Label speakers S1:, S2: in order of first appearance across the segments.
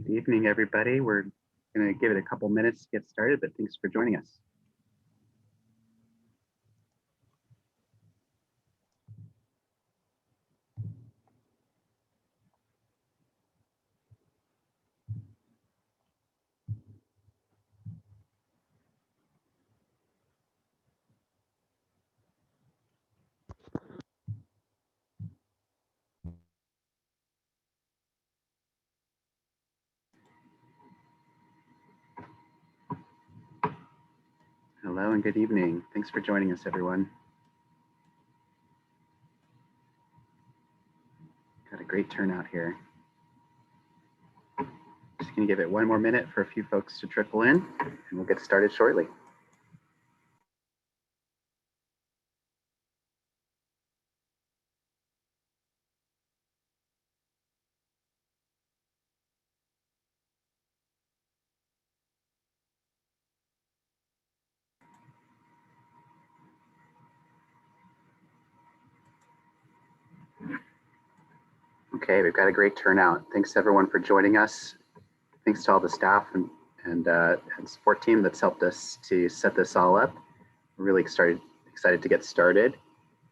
S1: Good evening, everybody. We're going to give it a couple minutes to get started, but thanks for joining us. Hello and good evening. Thanks for joining us, everyone. Got a great turnout here. Just going to give it one more minute for a few folks to trickle in, and we'll get started shortly. Okay, we've got a great turnout. Thanks everyone for joining us. Thanks to all the staff and support team that's helped us to set this all up. We're really excited to get started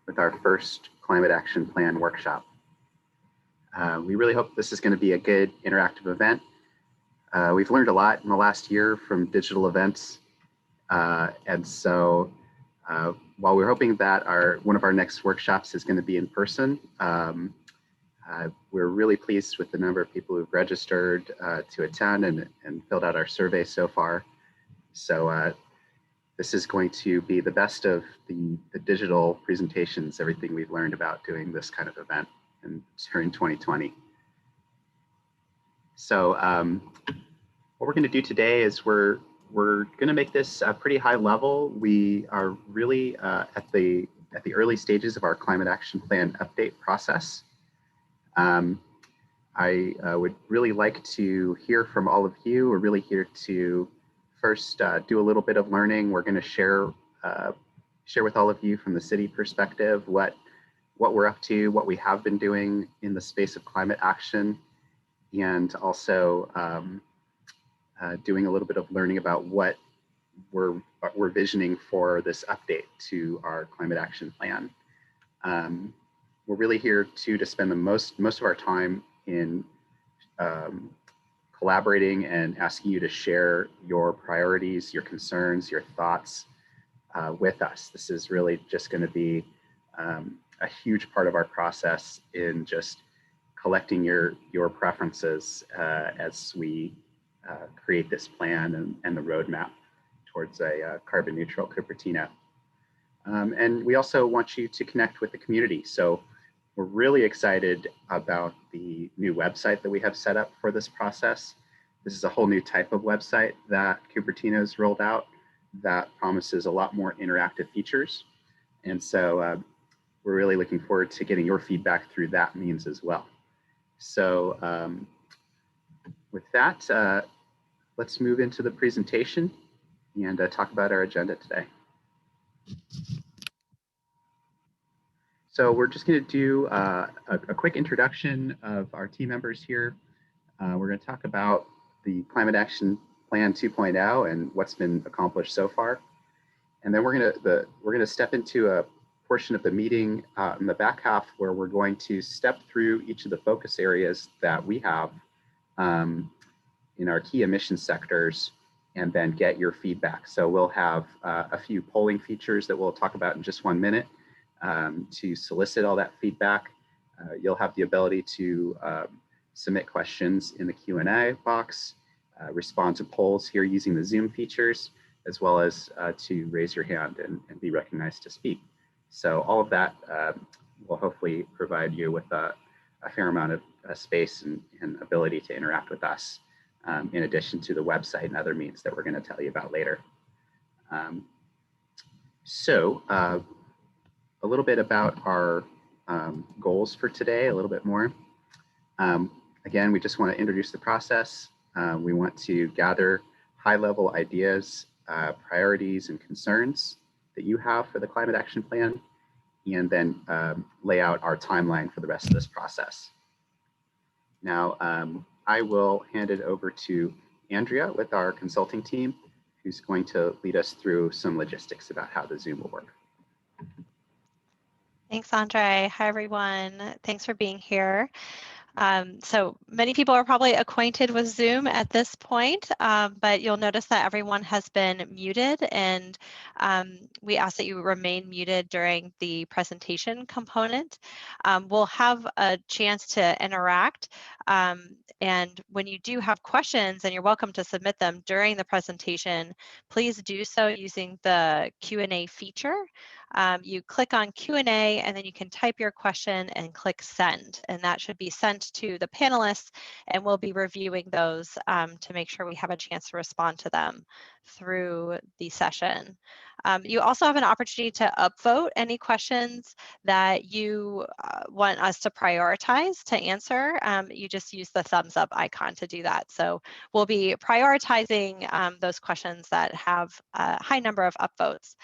S1: with our first Climate Action Plan workshop. We really hope this is going to be a good interactive event. We've learned a lot in the last year from digital events. And so while we're hoping that one of our next workshops is going to be in person, we're really pleased with the number of people who've registered to attend and filled out our survey so far. So this is going to be the best of the digital presentations, everything we've learned about doing this kind of event during 2020. So what we're going to do today is we're going to make this pretty high level. We are really at the early stages of our Climate Action Plan update process. I would really like to hear from all of you. We're really here to first do a little bit of learning. We're going to share with all of you from the city perspective what we're up to, what we have been doing in the space of climate action, and also doing a little bit of learning about what we're visioning for this update to our climate action plan. We're really here to spend the most of our time in collaborating and asking you to share your priorities, your concerns, your thoughts with us. This is really just going to be a huge part of our process in just collecting your preferences as we create this plan and the roadmap towards a carbon neutral Cupertino. And we also want you to connect with the community. So we're really excited about the new website that we have set up for this process. This is a whole new type of website that Cupertino's rolled out that promises a lot more interactive features. And so we're really looking forward to getting your feedback through that means as well. So with that, let's move into the presentation and talk about our agenda today. So we're just going to do a quick introduction of our team members here. We're going to talk about the Climate Action Plan 2.0 and what's been accomplished so far. And then we're going to step into a portion of the meeting in the back half where we're going to step through each of the focus areas that we have in our key emission sectors and then get your feedback. So we'll have a few polling features that we'll talk about in just 1 minute. To solicit all that feedback. You'll have the ability to submit questions in the Q&A box, respond to polls here using the Zoom features, as well as to raise your hand and be recognized to speak. So all of that will hopefully provide you with a fair amount of space and ability to interact with us, in addition to the website and other means that we're going to tell you about later. A little bit about our goals for today, a little bit more. Again, we just want to introduce the process. We want to gather high-level ideas, priorities, and concerns that you have for the Climate Action Plan, and then lay out our timeline for the rest of this process. Now, I will hand it over to Andrea with our consulting team, who's going to lead us through some logistics about how the Zoom will work.
S2: Thanks, Andre. Hi, everyone. Thanks for being here. So many people are probably acquainted with Zoom at this point, but you'll notice that everyone has been muted, and we ask that you remain muted during the presentation component. We'll have a chance to interact, and when you do have questions, and you're welcome to submit them during the presentation, please do so using the Q&A feature. You click on Q&A and then you can type your question and click send, and that should be sent to the panelists, and we'll be reviewing those to make sure we have a chance to respond to them through the session. You also have an opportunity to upvote any questions that you want us to prioritize to answer. You just use the thumbs up icon to do that. So we'll be prioritizing those questions that have a high number of upvotes.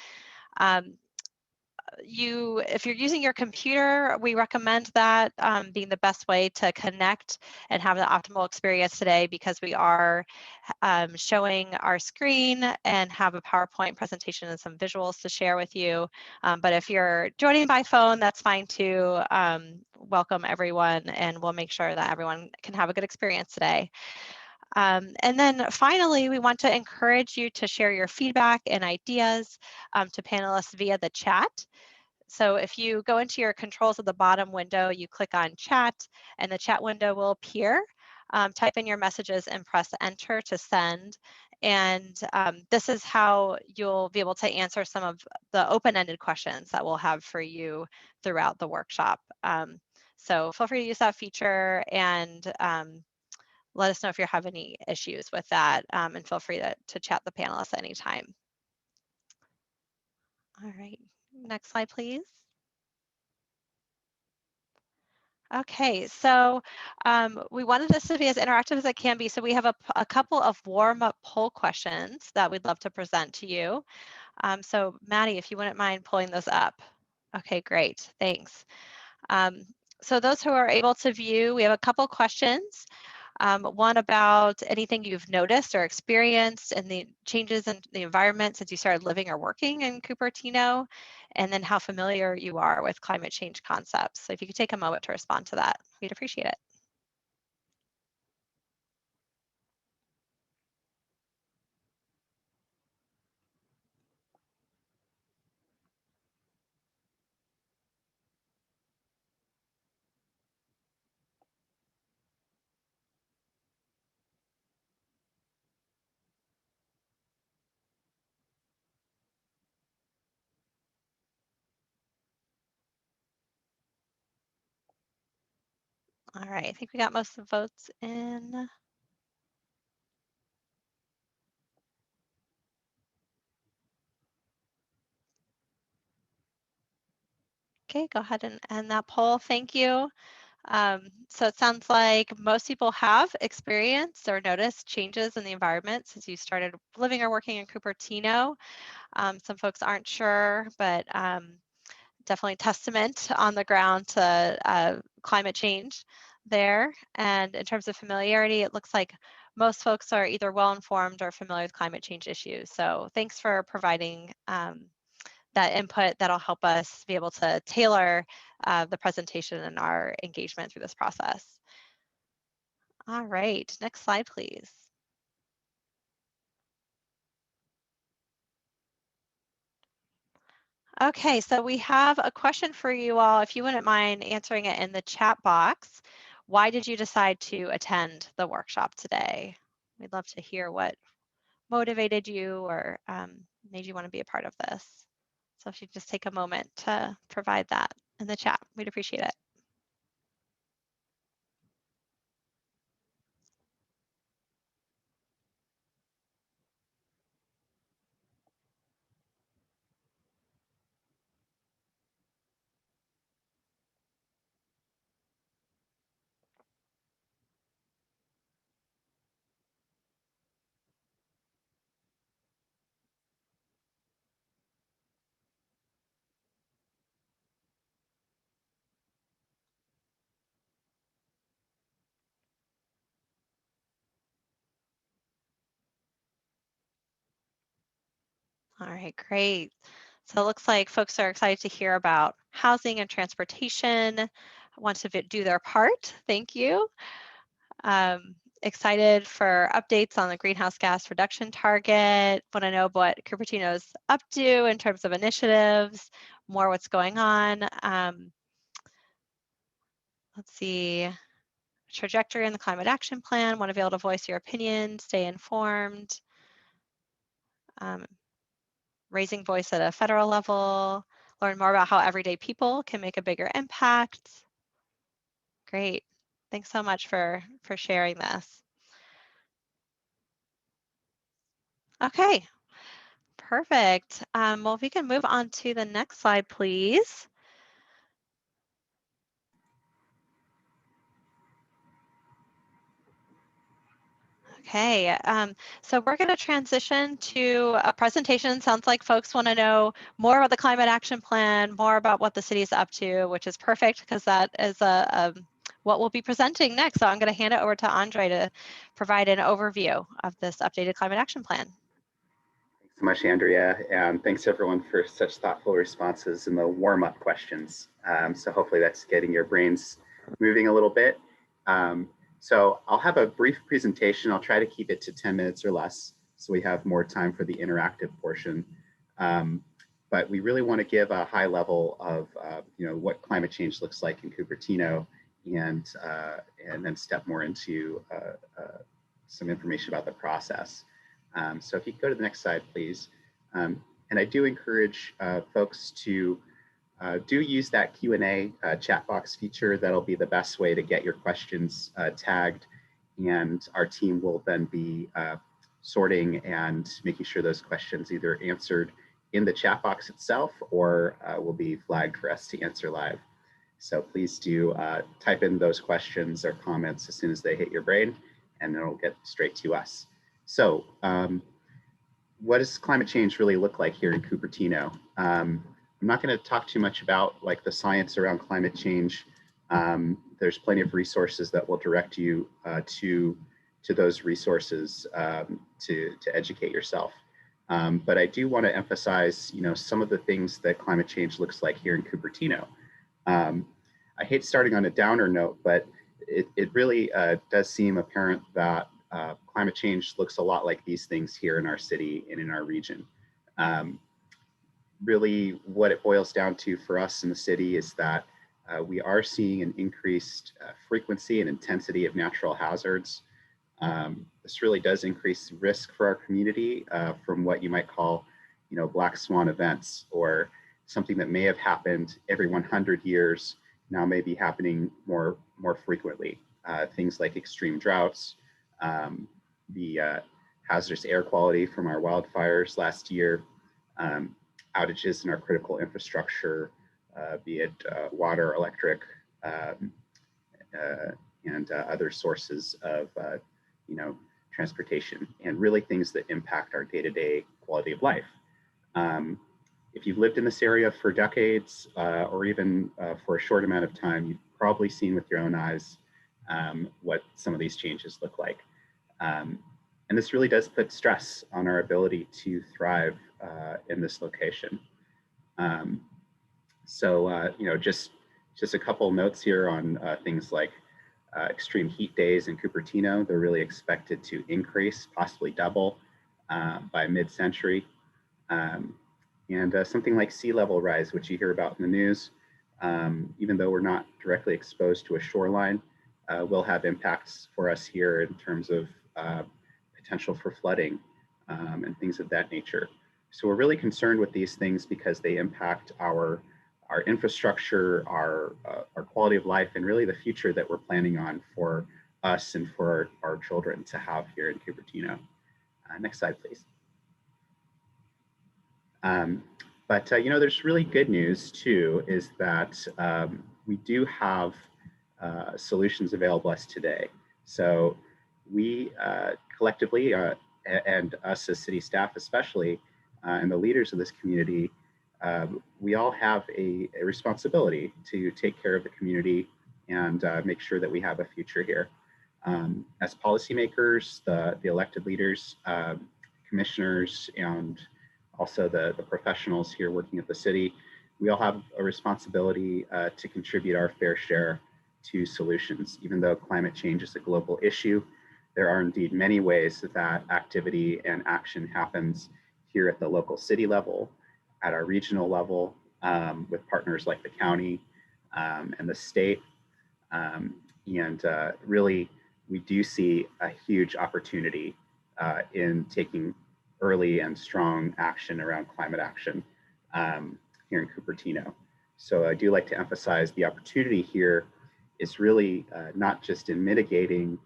S2: If you're using your computer, we recommend that being the best way to connect and have the optimal experience today, because we are showing our screen and have a PowerPoint presentation and some visuals to share with you. But if you're joining by phone, that's fine too. Welcome everyone, and we'll make sure that everyone can have a good experience today. And then finally, we want to encourage you to share your feedback and ideas to panelists via the chat. So if you go into your controls at the bottom window, you click on chat and the chat window will appear. Type in your messages and press enter to send. And this is how you'll be able to answer some of the open-ended questions that we'll have for you throughout the workshop. So feel free to use that feature, and let us know if you have any issues with that, and feel free to chat the panelists anytime. All right, next slide, please. Okay, so we wanted this to be as interactive as it can be, so we have a couple of warm-up poll questions that we'd love to present to you. So Maddie, if you wouldn't mind pulling those up. Okay, great, thanks. So those who are able to view, we have a couple questions. One about anything you've noticed or experienced in the changes in the environment since you started living or working in Cupertino, and then how familiar you are with climate change concepts. So if you could take a moment to respond to that, we'd appreciate it. All right, I think we got most of the votes in. Okay, go ahead and end that poll. Thank you. So it sounds like most people have experienced or noticed changes in the environment since you started living or working in Cupertino. Some folks aren't sure, but definitely testament on the ground to climate change there. And in terms of familiarity, it looks like most folks are either well-informed or familiar with climate change issues. So thanks for providing that input. That'll help us be able to tailor the presentation and our engagement through this process. All right, next slide, please. Okay, so we have a question for you all. If you wouldn't mind answering it in the chat box. Why did you decide to attend the workshop today? We'd love to hear what motivated you or made you want to be a part of this. So if you just take a moment to provide that in the chat, we'd appreciate it. All right, great. So it looks like folks are excited to hear about housing and transportation, want to do their part. Thank you. Excited for updates on the greenhouse gas reduction target. Want to know what Cupertino's up to in terms of initiatives, more what's going on. Let's see, trajectory in the climate action plan. Want to be able to voice your opinion, stay informed. Um, raising voice at a federal level, learn more about how everyday people can make a bigger impact. Great. Thanks so much for sharing this. Okay, perfect. Well, if we can move on to the next slide, please. Okay, so we're going to transition to a presentation. Sounds like folks want to know more about the climate action plan, more about what the city is up to, which is perfect because that is what we'll be presenting next. So I'm going to hand it over to Andre to provide an overview of this updated climate action plan.
S1: Thanks so much, Andrea, and thanks everyone for such thoughtful responses and the warm-up questions. So hopefully that's getting your brains moving a little bit. So I'll have a brief presentation. I'll try to keep it to 10 minutes or less so we have more time for the interactive portion. But we really want to give a high level of what climate change looks like in Cupertino, and then step more into some information about the process. So if you could go to the next slide, please. And I do encourage folks to do use that Q&A chat box feature. That'll be the best way to get your questions tagged, and our team will then be sorting and making sure those questions either answered in the chat box itself or will be flagged for us to answer live. So please do type in those questions or comments as soon as they hit your brain, and then it'll get straight to us. So what does climate change really look like here in Cupertino? I'm not going to talk too much about like the science around climate change. There's plenty of resources that will direct you to those resources to educate yourself. But I do want to emphasize, some of the things that climate change looks like here in Cupertino. I hate starting on a downer note, but it really does seem apparent that climate change looks a lot like these things here in our city and in our region. Really, what it boils down to for us in the city is that we are seeing an increased frequency and intensity of natural hazards. This really does increase risk for our community from what you might call, black swan events, or something that may have happened every 100 years now may be happening more frequently. Things like extreme droughts, the hazardous air quality from our wildfires last year, outages in our critical infrastructure, be it water, electric, and other sources of transportation, and really things that impact our day-to-day quality of life. If you've lived in this area for decades or even for a short amount of time, you've probably seen with your own eyes what some of these changes look like. And this really does put stress on our ability to thrive in this location. Just a couple notes here on things like extreme heat days in Cupertino. They're really expected to increase, possibly double by mid-century. And something like sea level rise, which you hear about in the news, even though we're not directly exposed to a shoreline, will have impacts for us here in terms of potential for flooding and things of that nature. So we're really concerned with these things because they impact our infrastructure, our quality of life, and really the future that we're planning on for us and for our children to have here in Cupertino. Next slide, please. But there's really good news too, is that we do have solutions available to us today. So we collectively, and us as city staff especially, and the leaders of this community, we all have a responsibility to take care of the community and make sure that we have a future here. As policymakers, the elected leaders, commissioners, and also the professionals here working at the city, we all have a responsibility to contribute our fair share to solutions. Even though climate change is a global issue, there are indeed many ways that activity and action happens here at the local city level, at our regional level, with partners like the county and the state. Really, we do see a huge opportunity in taking early and strong action around climate action here in Cupertino. So I do like to emphasize the opportunity here is really not just in mitigating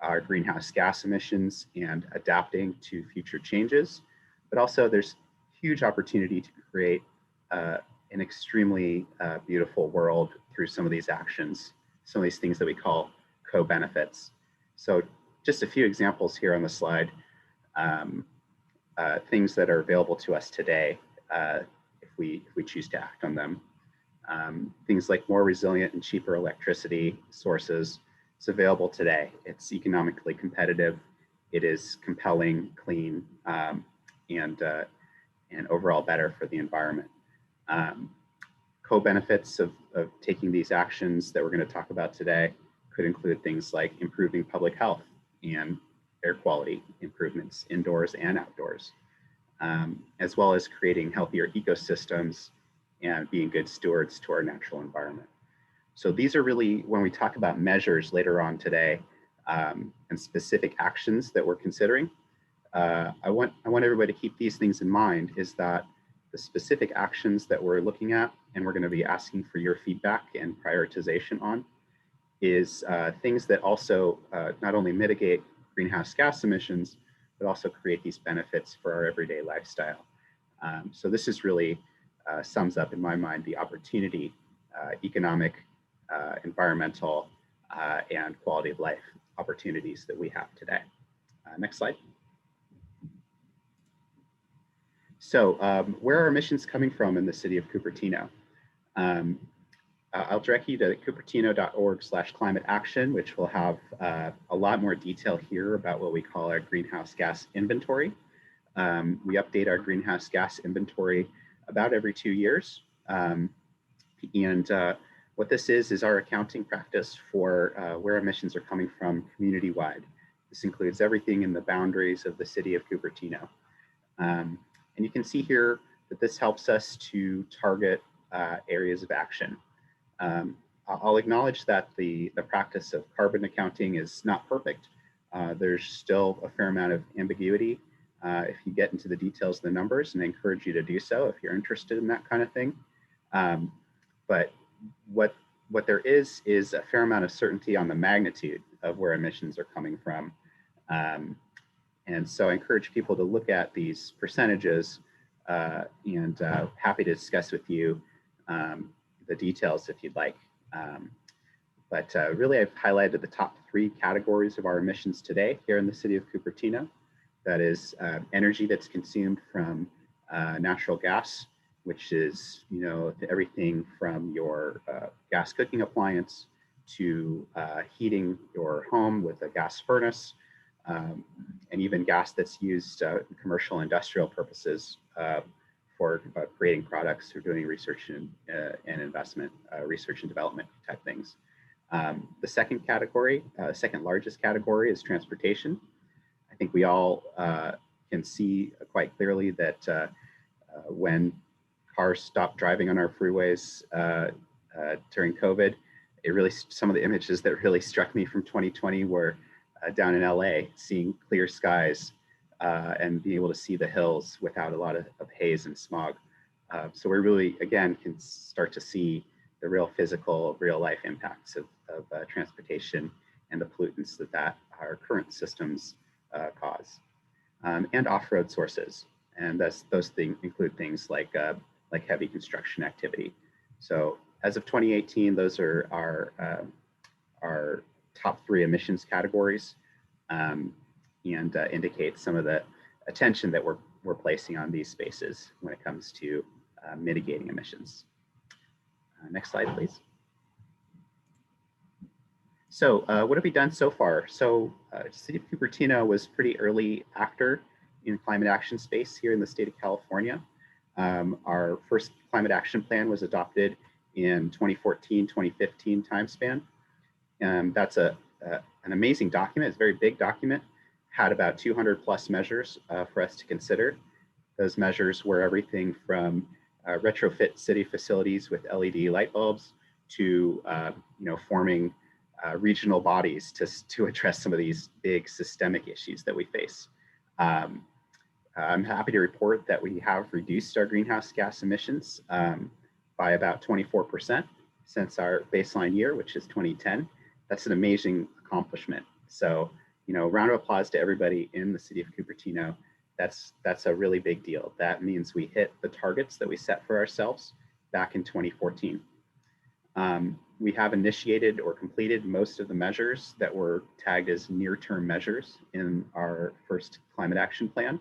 S1: our greenhouse gas emissions and adapting to future changes, but also there's huge opportunity to create an extremely beautiful world through some of these actions, some of these things that we call co-benefits. So just a few examples here on the slide, things that are available to us today if we choose to act on them. Things like more resilient and cheaper electricity sources. It's available today. It's economically competitive. It is compelling, clean, and overall better for the environment. Co-benefits of taking these actions that we're going to talk about today could include things like improving public health and air quality improvements indoors and outdoors, as well as creating healthier ecosystems and being good stewards to our natural environment. So these are really, when we talk about measures later on today and specific actions that we're considering, I want everybody to keep these things in mind, is that the specific actions that we're looking at and we're going to be asking for your feedback and prioritization on is things that also not only mitigate greenhouse gas emissions, but also create these benefits for our everyday lifestyle. So this is really sums up in my mind the opportunity, economic, environmental, and quality of life opportunities that we have today. Next slide. So where are emissions coming from in the city of Cupertino? I'll direct you to cupertino.org/climate action, which will have a lot more detail here about what we call our greenhouse gas inventory. We update our greenhouse gas inventory about every 2 years. What this is our accounting practice for where emissions are coming from community-wide. This includes everything in the boundaries of the city of Cupertino. And you can see here that this helps us to target areas of action. I'll acknowledge that the practice of carbon accounting is not perfect. There's still a fair amount of ambiguity if you get into the details of the numbers, and I encourage you to do so if you're interested in that kind of thing. But what there is a fair amount of certainty on the magnitude of where emissions are coming from. And so I encourage people to look at these percentages and happy to discuss with you the details if you'd like. But really, I've highlighted the top 3 categories of our emissions today here in the city of Cupertino. That is energy that's consumed from natural gas, which is, you know, everything from your gas cooking appliance to heating your home with a gas furnace, and even gas that's used in commercial industrial purposes for creating products or doing research and investment, research and development type things. The second category, second largest category, is transportation. I think we all can see quite clearly that when cars stopped driving on our freeways during COVID, it really, some of the images that really struck me from 2020 were down in LA, seeing clear skies and being able to see the hills without a lot of haze and smog. So we really, again, can start to see the real physical, real life impacts of transportation and the pollutants that our current systems cause. And off-road sources. And those things include things like heavy construction activity. So as of 2018, those are our top 3 emissions categories, and indicate some of the attention that we're placing on these spaces when it comes to mitigating emissions. Next slide, please. So what have we done so far? So City of Cupertino was pretty early actor in climate action space here in the state of California. Our first climate action plan was adopted in 2014-2015 time span. That's an amazing document. It's a very big document, had about 200 plus measures for us to consider. Those measures were everything from retrofit city facilities with LED light bulbs to forming regional bodies to address some of these big systemic issues that we face. I'm happy to report that we have reduced our greenhouse gas emissions by about 24% since our baseline year, which is 2010. That's an amazing accomplishment. So, round of applause to everybody in the city of Cupertino. That's a really big deal. That means we hit the targets that we set for ourselves back in 2014. We have initiated or completed most of the measures that were tagged as near-term measures in our first climate action plan.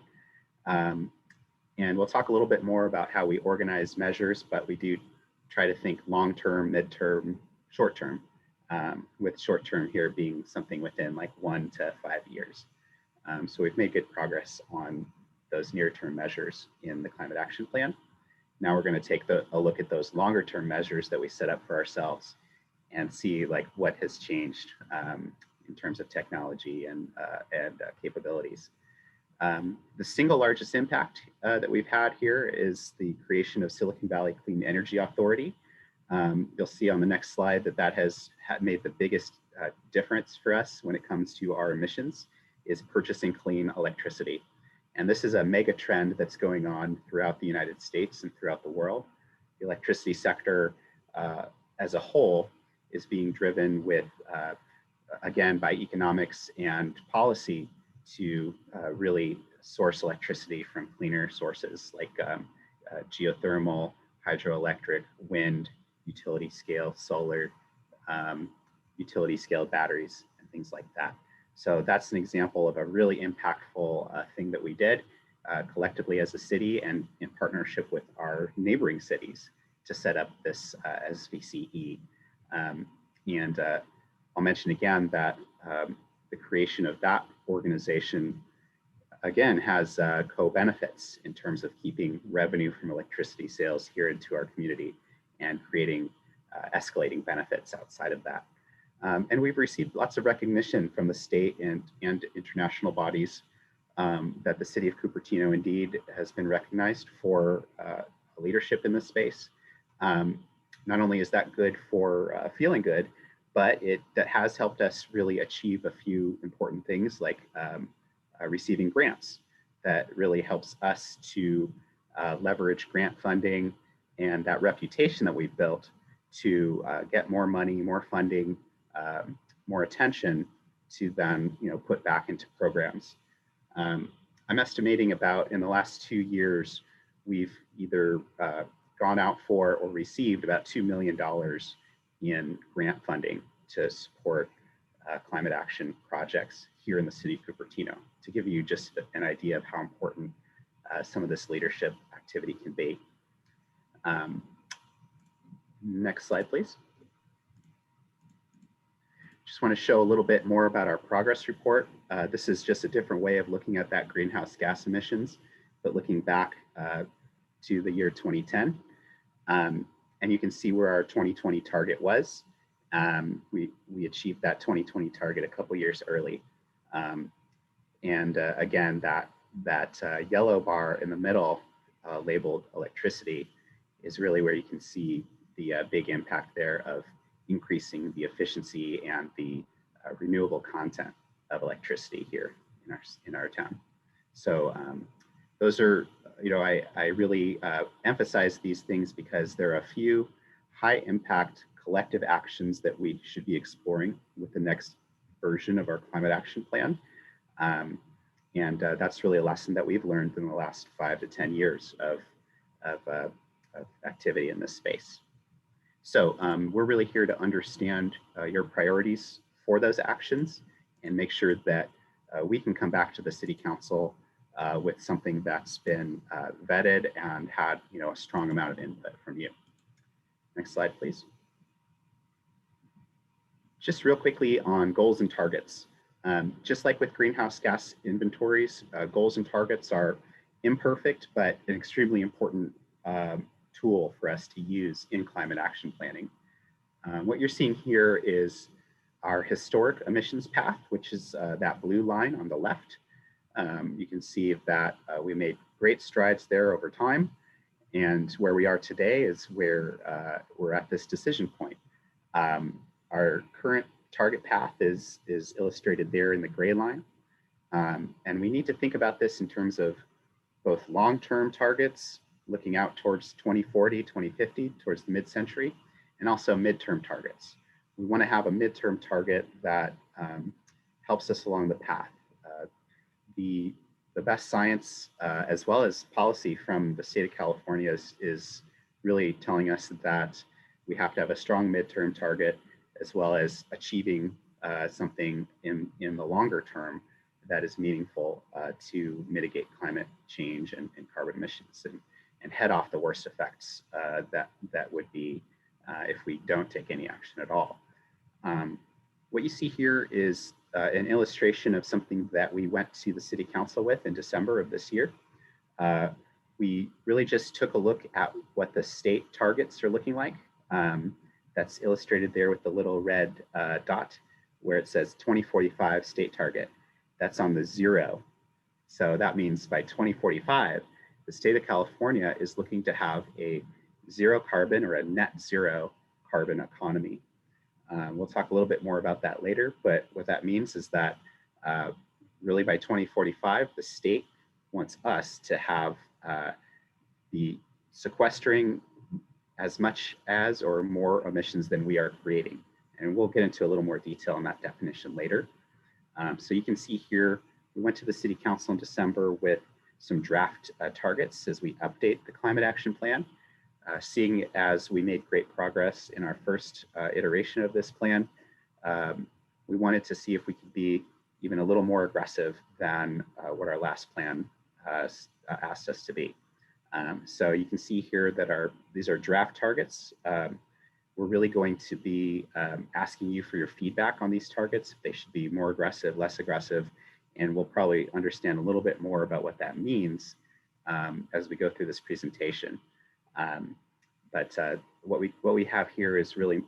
S1: And we'll talk a little bit more about how we organize measures, but we do try to think long-term, mid-term, short-term, with short-term here being something within like 1 to 5 years. So we've made good progress on those near-term measures in the climate action plan. Now we're going to take a look at those longer-term measures that we set up for ourselves and see like what has changed in terms of technology and capabilities. The single largest impact that we've had here is the creation of Silicon Valley Clean Energy Authority. You'll see on the next slide that has made the biggest difference for us when it comes to our emissions, is purchasing clean electricity. And this is a mega trend that's going on throughout the United States and throughout the world. The electricity sector as a whole is being driven with, again, by economics and policy to really source electricity from cleaner sources like geothermal, hydroelectric, wind, utility scale solar, utility scale batteries, and things like that. So that's an example of a really impactful thing that we did collectively as a city and in partnership with our neighboring cities to set up this SVCE. And I'll mention again that the creation of that organization, again, has co-benefits in terms of keeping revenue from electricity sales here into our community and creating escalating benefits outside of that. And we've received lots of recognition from the state and international bodies that the city of Cupertino indeed has been recognized for leadership in this space. Not only is that good for feeling good, but that has helped us really achieve a few important things like receiving grants. That really helps us to leverage grant funding and that reputation that we've built to get more money, more funding, more attention to then put back into programs. I'm estimating about in the last 2 years, we've either gone out for or received about $2 million in grant funding to support climate action projects here in the city of Cupertino, to give you just an idea of how important some of this leadership activity can be. Next slide, please. Just want to show a little bit more about our progress report. This is just a different way of looking at that greenhouse gas emissions, but looking back to the year 2010. And you can see where our 2020 target was. We achieved that 2020 target a couple years early. Again, that yellow bar in the middle labeled electricity is really where you can see the big impact there of increasing the efficiency and the renewable content of electricity here in our town. So those are, I really emphasize these things because there are a few high impact collective actions that we should be exploring with the next version of our climate action plan. That's really a lesson that we've learned in the last 5 to 10 years of activity in this space. So we're really here to understand your priorities for those actions and make sure that we can come back to the City Council with something that's been vetted and had a strong amount of input from you. Next slide, please. Just real quickly on goals and targets. Just like with greenhouse gas inventories, goals and targets are imperfect, but an extremely important tool for us to use in climate action planning. What you're seeing here is our historic emissions path, which is that blue line on the left. You can see that we made great strides there over time. And where we are today is where we're at this decision point. Our current target path is illustrated there in the gray line. And we need to think about this in terms of both long-term targets, looking out towards 2040, 2050, towards the mid-century, and also midterm targets. We want to have a midterm target that helps us along the path. The best science as well as policy from the state of California is really telling us that we have to have a strong midterm target as well as achieving something in the longer term that is meaningful to mitigate climate change and carbon emissions and head off the worst effects that would be if we don't take any action at all. What you see here is an illustration of something that we went to the City Council with in December of this year. We really just took a look at what the state targets are looking like. That's illustrated there with the little red dot where it says 2045 state target. That's on the 0. So that means by 2045, the state of California is looking to have a zero carbon or a net zero carbon economy. We'll talk a little bit more about that later, but what that means is that really by 2045, the state wants us to have the sequestering as much as or more emissions than we are creating. And we'll get into a little more detail on that definition later. So you can see here, we went to the City Council in December with some draft targets as we update the climate action plan. Seeing as we made great progress in our first iteration of this plan, we wanted to see if we could be even a little more aggressive than what our last plan asked us to be. So you can see here that these are draft targets. We're really going to be asking you for your feedback on these targets, if they should be more aggressive, less aggressive, and we'll probably understand a little bit more about what that means as we go through this presentation. But what we have here is really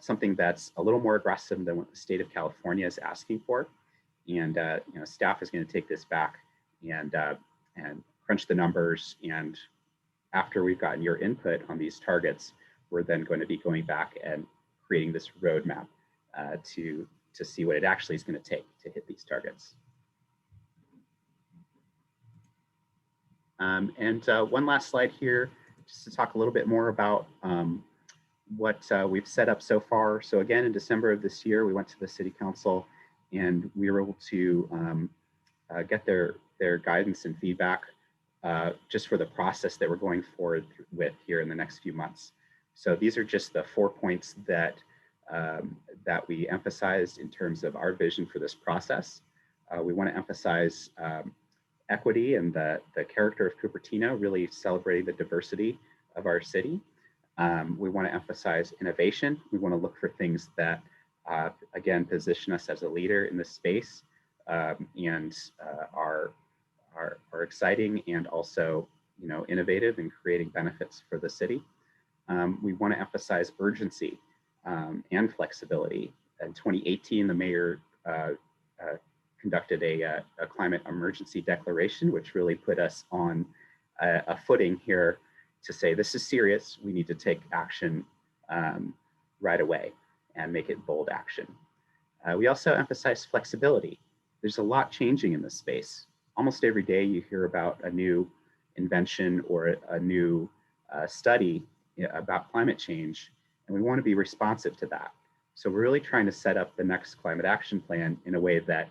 S1: something that's a little more aggressive than what the state of California is asking for. And staff is going to take this back and crunch the numbers. And after we've gotten your input on these targets, we're then going to be going back and creating this roadmap to see what it actually is going to take to hit these targets. One last slide here, just to talk a little bit more about what we've set up so far. So again, in December of this year, we went to the City Council and we were able to get their guidance and feedback just for the process that we're going forward with here in the next few months. So these are just the 4 points that we emphasized in terms of our vision for this process. We want to emphasize equity and the character of Cupertino, really celebrating the diversity of our city. We want to emphasize innovation. We want to look for things that, again, position us as a leader in this space and are exciting and also, innovative and creating benefits for the city. We want to emphasize urgency and flexibility. In 2018, the mayor conducted a climate emergency declaration, which really put us on a footing here to say, this is serious. We need to take action right away and make it bold action. We also emphasize flexibility. There's a lot changing in this space. Almost every day you hear about a new invention or a new study about climate change, and we want to be responsive to that. So we're really trying to set up the next climate action plan in a way that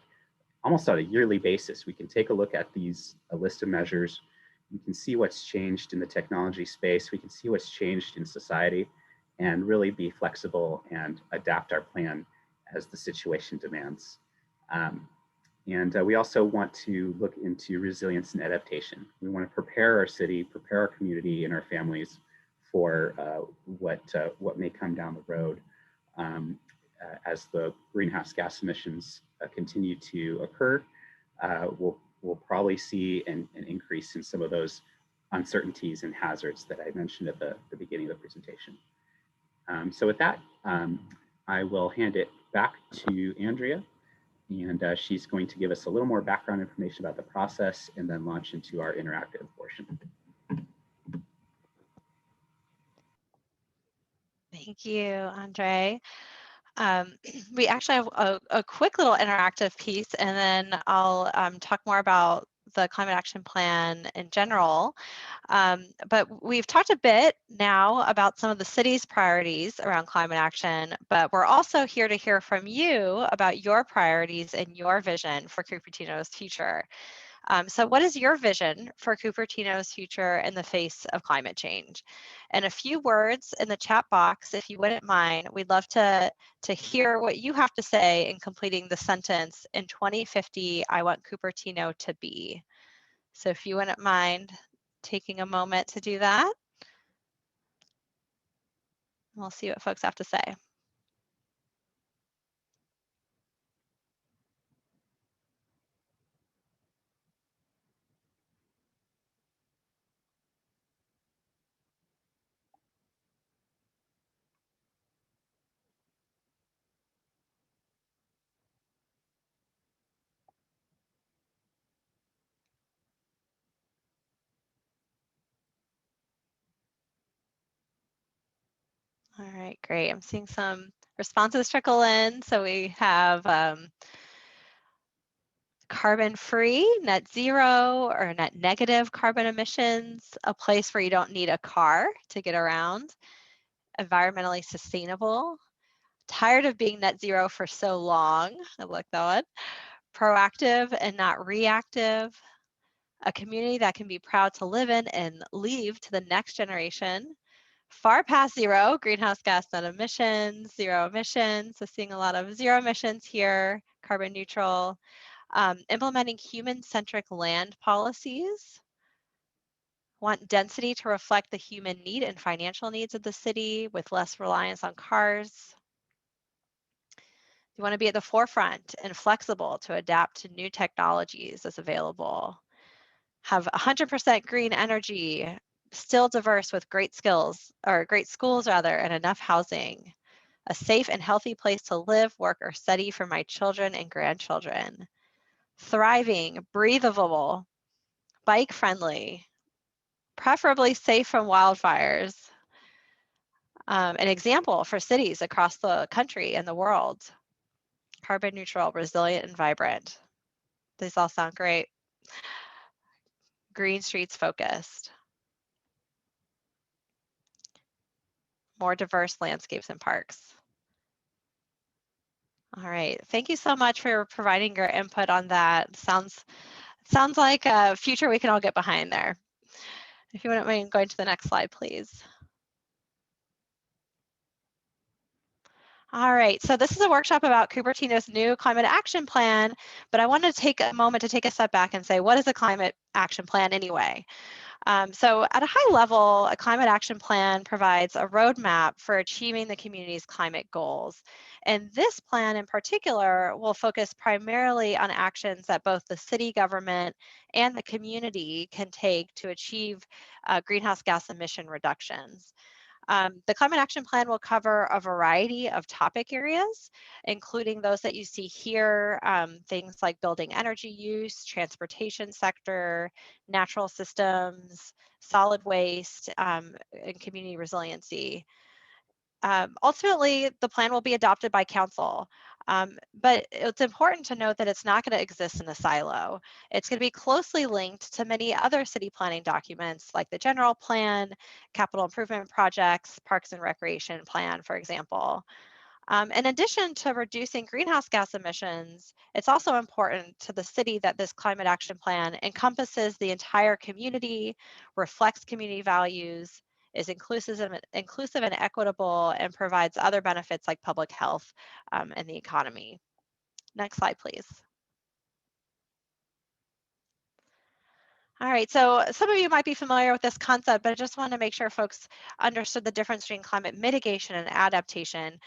S1: almost on a yearly basis, we can take a look at a list of measures. We can see what's changed in the technology space. We can see what's changed in society and really be flexible and adapt our plan as the situation demands. We also want to look into resilience and adaptation. We want to prepare our city, prepare our community and our families for what may come down the road as the greenhouse gas emissions continue to occur, we'll probably see an increase in some of those uncertainties and hazards that I mentioned at the beginning of the presentation. So with that, I will hand it back to Andrea, and she's going to give us a little more background information about the process and then launch into our interactive portion.
S2: Thank you, Andre. We actually have a quick little interactive piece, and then I'll talk more about the Climate Action Plan in general. But we've talked a bit now about some of the city's priorities around climate action, but we're also here to hear from you about your priorities and your vision for Cupertino's future. So what is your vision for Cupertino's future in the face of climate change? And a few words in the chat box, if you wouldn't mind. We'd love to hear what you have to say in completing the sentence, in 2050, I want Cupertino to be. So if you wouldn't mind taking a moment to do that, we'll see what folks have to say. All right, great. I'm seeing some responses trickle in. So we have carbon-free, net zero, or net negative carbon emissions, a place where you don't need a car to get around, environmentally sustainable, tired of being net zero for so long, I like that one, proactive and not reactive, a community that can be proud to live in and leave to the next generation, far past zero, greenhouse gas net emissions, zero emissions, so seeing a lot of zero emissions here, carbon neutral, implementing human-centric land policies, want density to reflect the human need and financial needs of the city with less reliance on cars. You want to be at the forefront and flexible to adapt to new technologies as available. Have 100% green energy, still diverse with great skills, or great schools rather, and enough housing. A safe and healthy place to live, work, or study for my children and grandchildren. Thriving, breathable, bike friendly, preferably safe from wildfires. An example for cities across the country and the world. Carbon neutral, resilient, and vibrant. These all sound great. Green streets focused. More diverse landscapes and parks. All right, thank you so much for providing your input on that. Sounds like a future we can all get behind there. If you wouldn't mind going to the next slide, please. All right, so this is a workshop about Cupertino's new climate action plan, but I want to take a moment to take a step back and say, what is a climate action plan anyway? So at a high level, a climate action plan provides a roadmap for achieving the community's climate goals. And this plan in particular will focus primarily on actions that both the city government and the community can take to achieve greenhouse gas emission reductions. The Climate Action Plan will cover a variety of topic areas, including those that you see here, things like building energy use, transportation sector, natural systems, solid waste, and community resiliency. Ultimately, the plan will be adopted by council, but it's important to note that it's not going to exist in a silo. It's going to be closely linked to many other city planning documents like the general plan, capital improvement projects, parks and recreation plan, for example. In addition to reducing greenhouse gas emissions, it's also important to the city that this climate action plan encompasses the entire community, reflects community values, is inclusive and equitable, and provides other benefits like public health and the economy. Next slide, please. All right, so some of you might be familiar with this concept, but I just want to make sure folks understood the difference between climate mitigation and adaptation.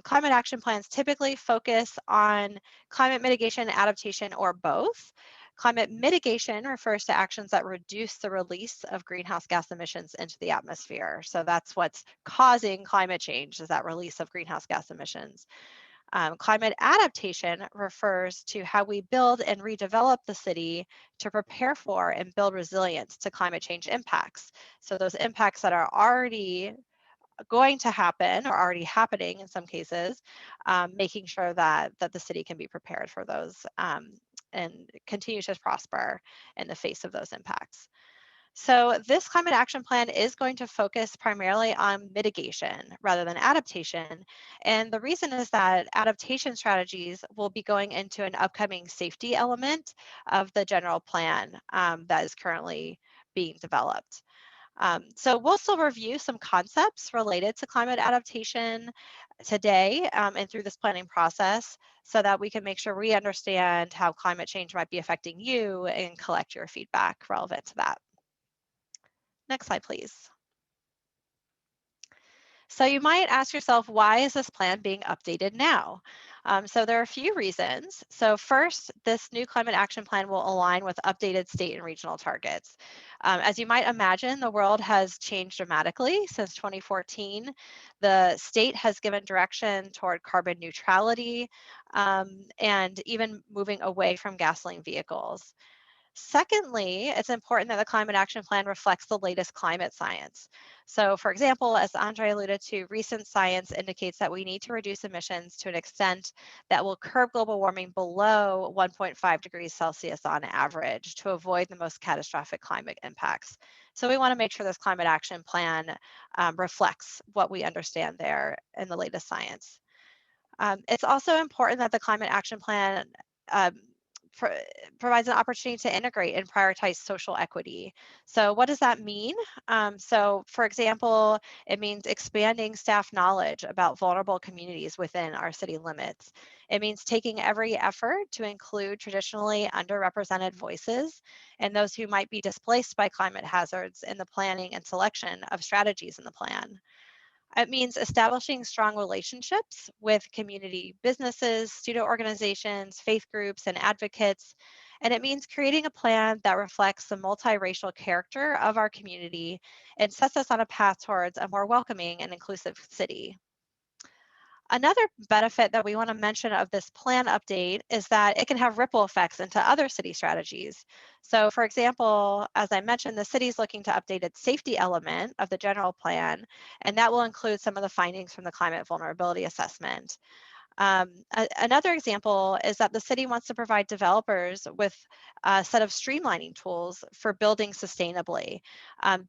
S2: Climate action plans typically focus on climate mitigation, adaptation, or both. Climate mitigation refers to actions that reduce the release of greenhouse gas emissions into the atmosphere. So that's what's causing climate change, is that release of greenhouse gas emissions. Climate adaptation refers to how we build and redevelop the city to prepare for and build resilience to climate change impacts. So those impacts that are already going to happen or already happening in some cases, making sure that the city can be prepared for those and continue to prosper in the face of those impacts. So this climate action plan is going to focus primarily on mitigation rather than adaptation. And the reason is that adaptation strategies will be going into an upcoming safety element of the general plan that is currently being developed. So we'll still review some concepts related to climate adaptation today and through this planning process so that we can make sure we understand how climate change might be affecting you and collect your feedback relevant to that. Next slide, please. So you might ask yourself, why is this plan being updated now? So there are a few reasons. So first, this new climate action plan will align with updated state and regional targets. As you might imagine, the world has changed dramatically since 2014. The state has given direction toward carbon neutrality and even moving away from gasoline vehicles. Secondly, it's important that the climate action plan reflects the latest climate science. So, for example, as Andre alluded to, recent science indicates that we need to reduce emissions to an extent that will curb global warming below 1.5 degrees Celsius on average to avoid the most catastrophic climate impacts. So, we want to make sure this climate action plan reflects what we understand there in the latest science. It's also important that the climate action plan um, pro provides an opportunity to integrate and prioritize social equity. So what does that mean? So for example, it means expanding staff knowledge about vulnerable communities within our city limits. It means taking every effort to include traditionally underrepresented voices and those who might be displaced by climate hazards in the planning and selection of strategies in the plan. It means establishing strong relationships with community businesses, student organizations, faith groups, and advocates. And it means creating a plan that reflects the multiracial character of our community and sets us on a path towards a more welcoming and inclusive city. Another benefit that we want to mention of this plan update is that it can have ripple effects into other city strategies. So for example, as I mentioned, the city is looking to update its safety element of the general plan, and that will include some of the findings from the climate vulnerability assessment. Another example is that the city wants to provide developers with a set of streamlining tools for building sustainably.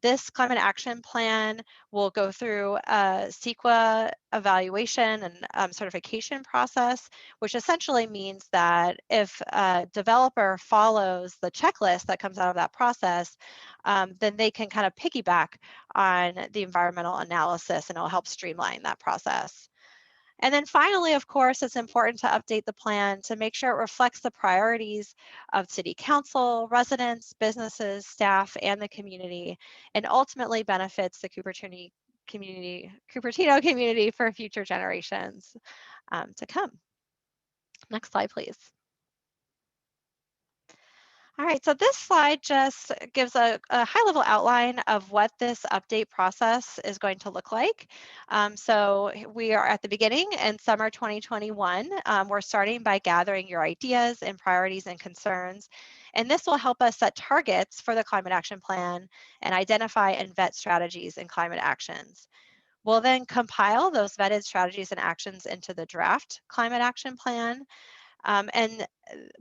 S2: This climate action plan will go through a CEQA evaluation and certification process, which essentially means that if a developer follows the checklist that comes out of that process, then they can kind of piggyback on the environmental analysis and it'll help streamline that process. And then finally, of course, it's important to update the plan to make sure it reflects the priorities of City Council, residents, businesses, staff, and the community, and ultimately benefits the Cupertino community for future generations to come. Next slide, please. All right, so this slide just gives a high-level outline of what this update process is going to look like. So we are at the beginning in summer 2021. We're starting by gathering your ideas and priorities and concerns, and this will help us set targets for the climate action plan and identify and vet strategies and climate actions. We'll then compile those vetted strategies and actions into the draft climate action plan. And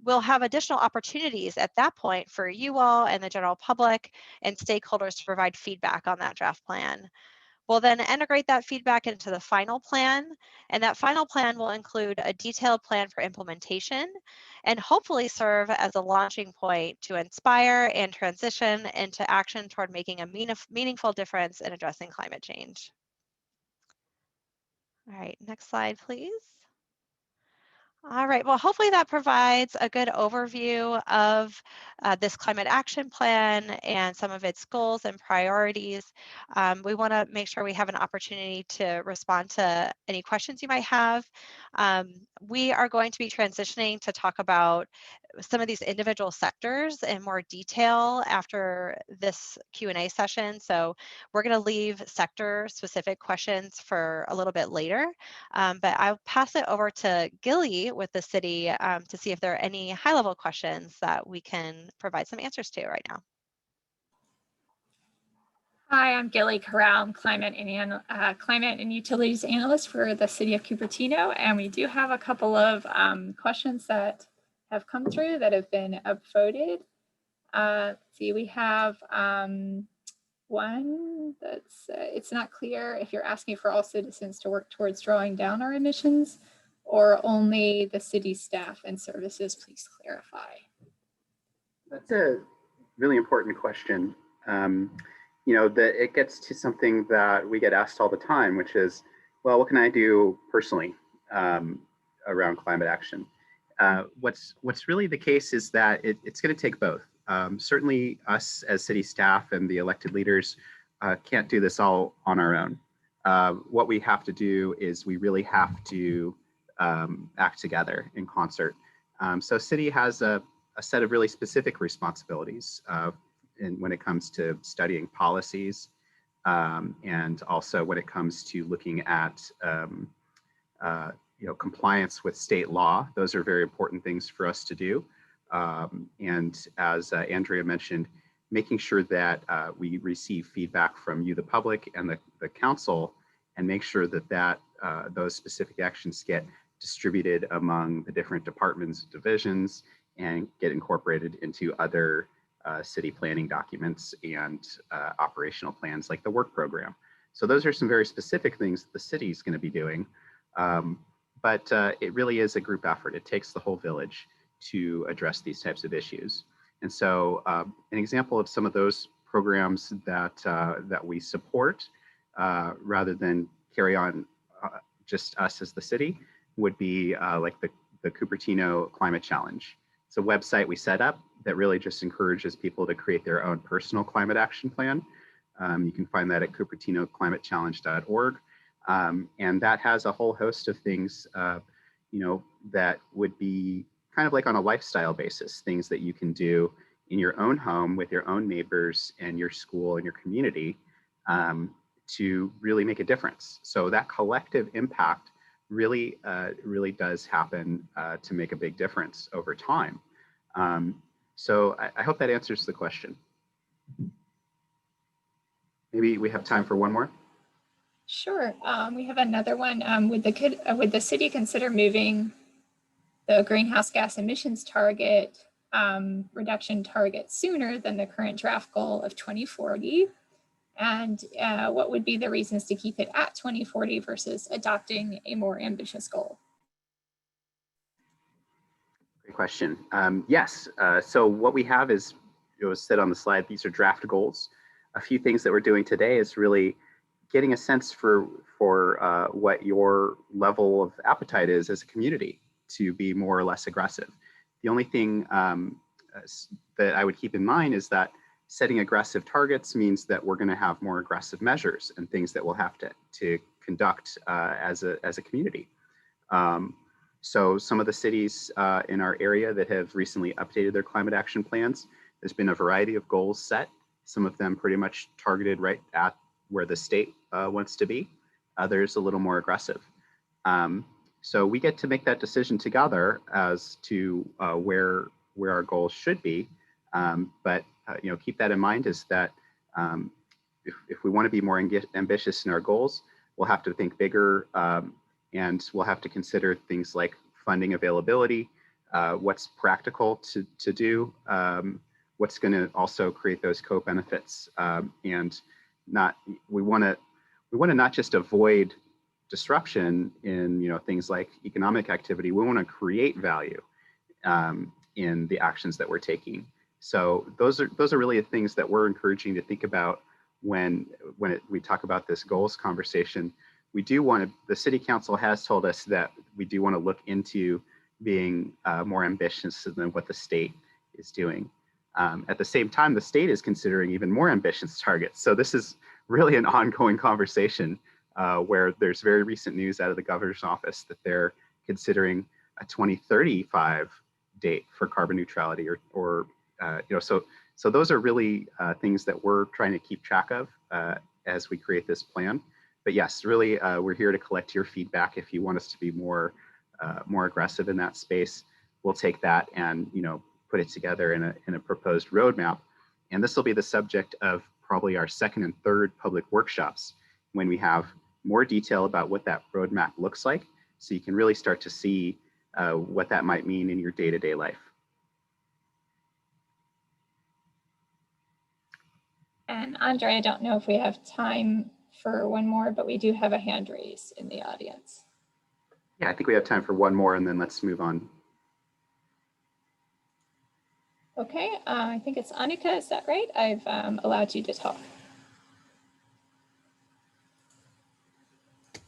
S2: we'll have additional opportunities at that point for you all and the general public and stakeholders to provide feedback on that draft plan. We'll then integrate that feedback into the final plan, and that final plan will include a detailed plan for implementation and hopefully serve as a launching point to inspire and transition into action toward making a meaningful difference in addressing climate change. All right, next slide, please. All right, well, hopefully that provides a good overview of this climate action plan and some of its goals and priorities. We want to make sure we have an opportunity to respond to any questions you might have. We are going to be transitioning to talk about some of these individual sectors in more detail after this Q&A session. So we're going to leave sector specific questions for a little bit later. But I'll pass it over to Gilly with the city to see if there are any high-level questions that we can provide some answers to right now.
S3: Hi, I'm Gilly Corral. I'm climate and utilities analyst for the city of Cupertino, and we do have a couple of questions that have come through that have been upvoted. See, we have one that's it's not clear if you're asking for all citizens to work towards drawing down our emissions or only the city staff and services. Please clarify.
S1: That's a really important question. You know, that it gets to something that we get asked all the time, which is, well, what can I do personally around climate action? What's really the case is that it's going to take both. Certainly us as city staff and the elected leaders can't do this all on our own. What we have to do is we really have to act together in concert. So city has a set of really specific responsibilities when it comes to studying policies and also when it comes to looking at compliance with state law. Those are very important things for us to do. And as Andrea mentioned, making sure that we receive feedback from you, the public, and the council, and make sure that those specific actions get distributed among the different departments, divisions, and get incorporated into other city planning documents and operational plans like the work program. So those are some very specific things that the city is going to be doing. But it really is a group effort. It takes the whole village to address these types of issues. And so an example of some of those programs that we support rather than carry on just us as the city would be like the Cupertino Climate Challenge. It's a website we set up that really just encourages people to create their own personal climate action plan. You can find that at cupertinoclimatechallenge.org. And that has a whole host of things, that would be kind of like on a lifestyle basis, things that you can do in your own home with your own neighbors and your school and your community to really make a difference. So that collective impact really does happen to make a big difference over time. So I hope that answers the question. Maybe we have time for one more.
S3: Sure. We have another one. Would the city consider moving the greenhouse gas emissions target reduction target sooner than the current draft goal of 2040? And what would be the reasons to keep it at 2040 versus adopting a more ambitious goal?
S1: Great question. Yes. So what we have is, it was said on the slide, these are draft goals. A few things that we're doing today is really getting a sense for what your level of appetite is as a community to be more or less aggressive. The only thing that I would keep in mind is that setting aggressive targets means that we're going to have more aggressive measures and things that we'll have to conduct as a community. So some of the cities in our area that have recently updated their climate action plans, there's been a variety of goals set, some of them pretty much targeted right at where the state wants to be, others a little more aggressive. So we get to make that decision together as to where our goals should be. But keep that in mind is that if we want to be more ambitious in our goals, we'll have to think bigger and we'll have to consider things like funding availability, what's practical to do, what's going to also create those co-benefits, and we want to not just avoid disruption in things like economic activity. We want to create value in the actions that we're taking. So those are really the things that we're encouraging to think about when we talk about this goals conversation. We do want to, the city council has told us that we do want to look into being more ambitious than what the state is doing. At the same time, the state is considering even more ambitious targets. So this is really an ongoing conversation where there's very recent news out of the governor's office that they're considering a 2035 date for carbon neutrality, or so those are really things that we're trying to keep track of as we create this plan. But yes, really, we're here to collect your feedback. If you want us to be more aggressive in that space, we'll take that and put it together in a proposed roadmap. And this will be the subject of probably our second and third public workshops, when we have more detail about what that roadmap looks like, so you can really start to see what that might mean in your day-to-day life.
S3: And Andre, I don't know if we have time for one more, but we do have a hand raised in the audience.
S1: Yeah, I think we have time for one more, and then let's move on.
S3: Okay, I think it's Annika, is that right? I've allowed you to talk.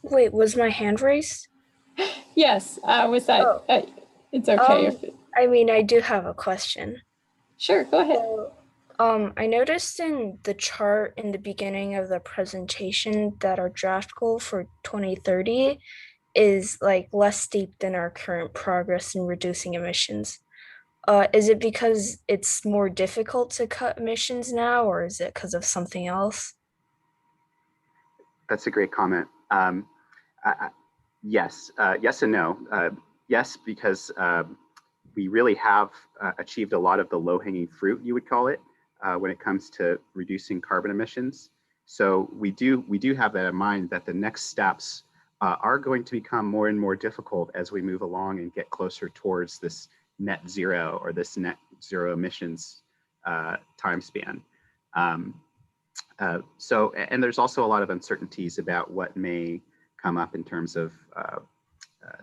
S4: Wait, was my hand raised?
S3: Yes, was that, it's okay. If
S4: I mean, I do have a question.
S3: Sure, go ahead.
S4: So, I noticed in the chart in the beginning of the presentation that our draft goal for 2030 is like less steep than our current progress in reducing emissions. Is it because it's more difficult to cut emissions now, or is it because of something else?
S1: That's a great comment. Yes, yes and no. Yes, because we really have achieved a lot of the low-hanging fruit, you would call it, when it comes to reducing carbon emissions. So we do have that in mind, that the next steps are going to become more and more difficult as we move along and get closer towards this net zero, or this net zero emissions time span. And there's also a lot of uncertainties about what may come up in terms of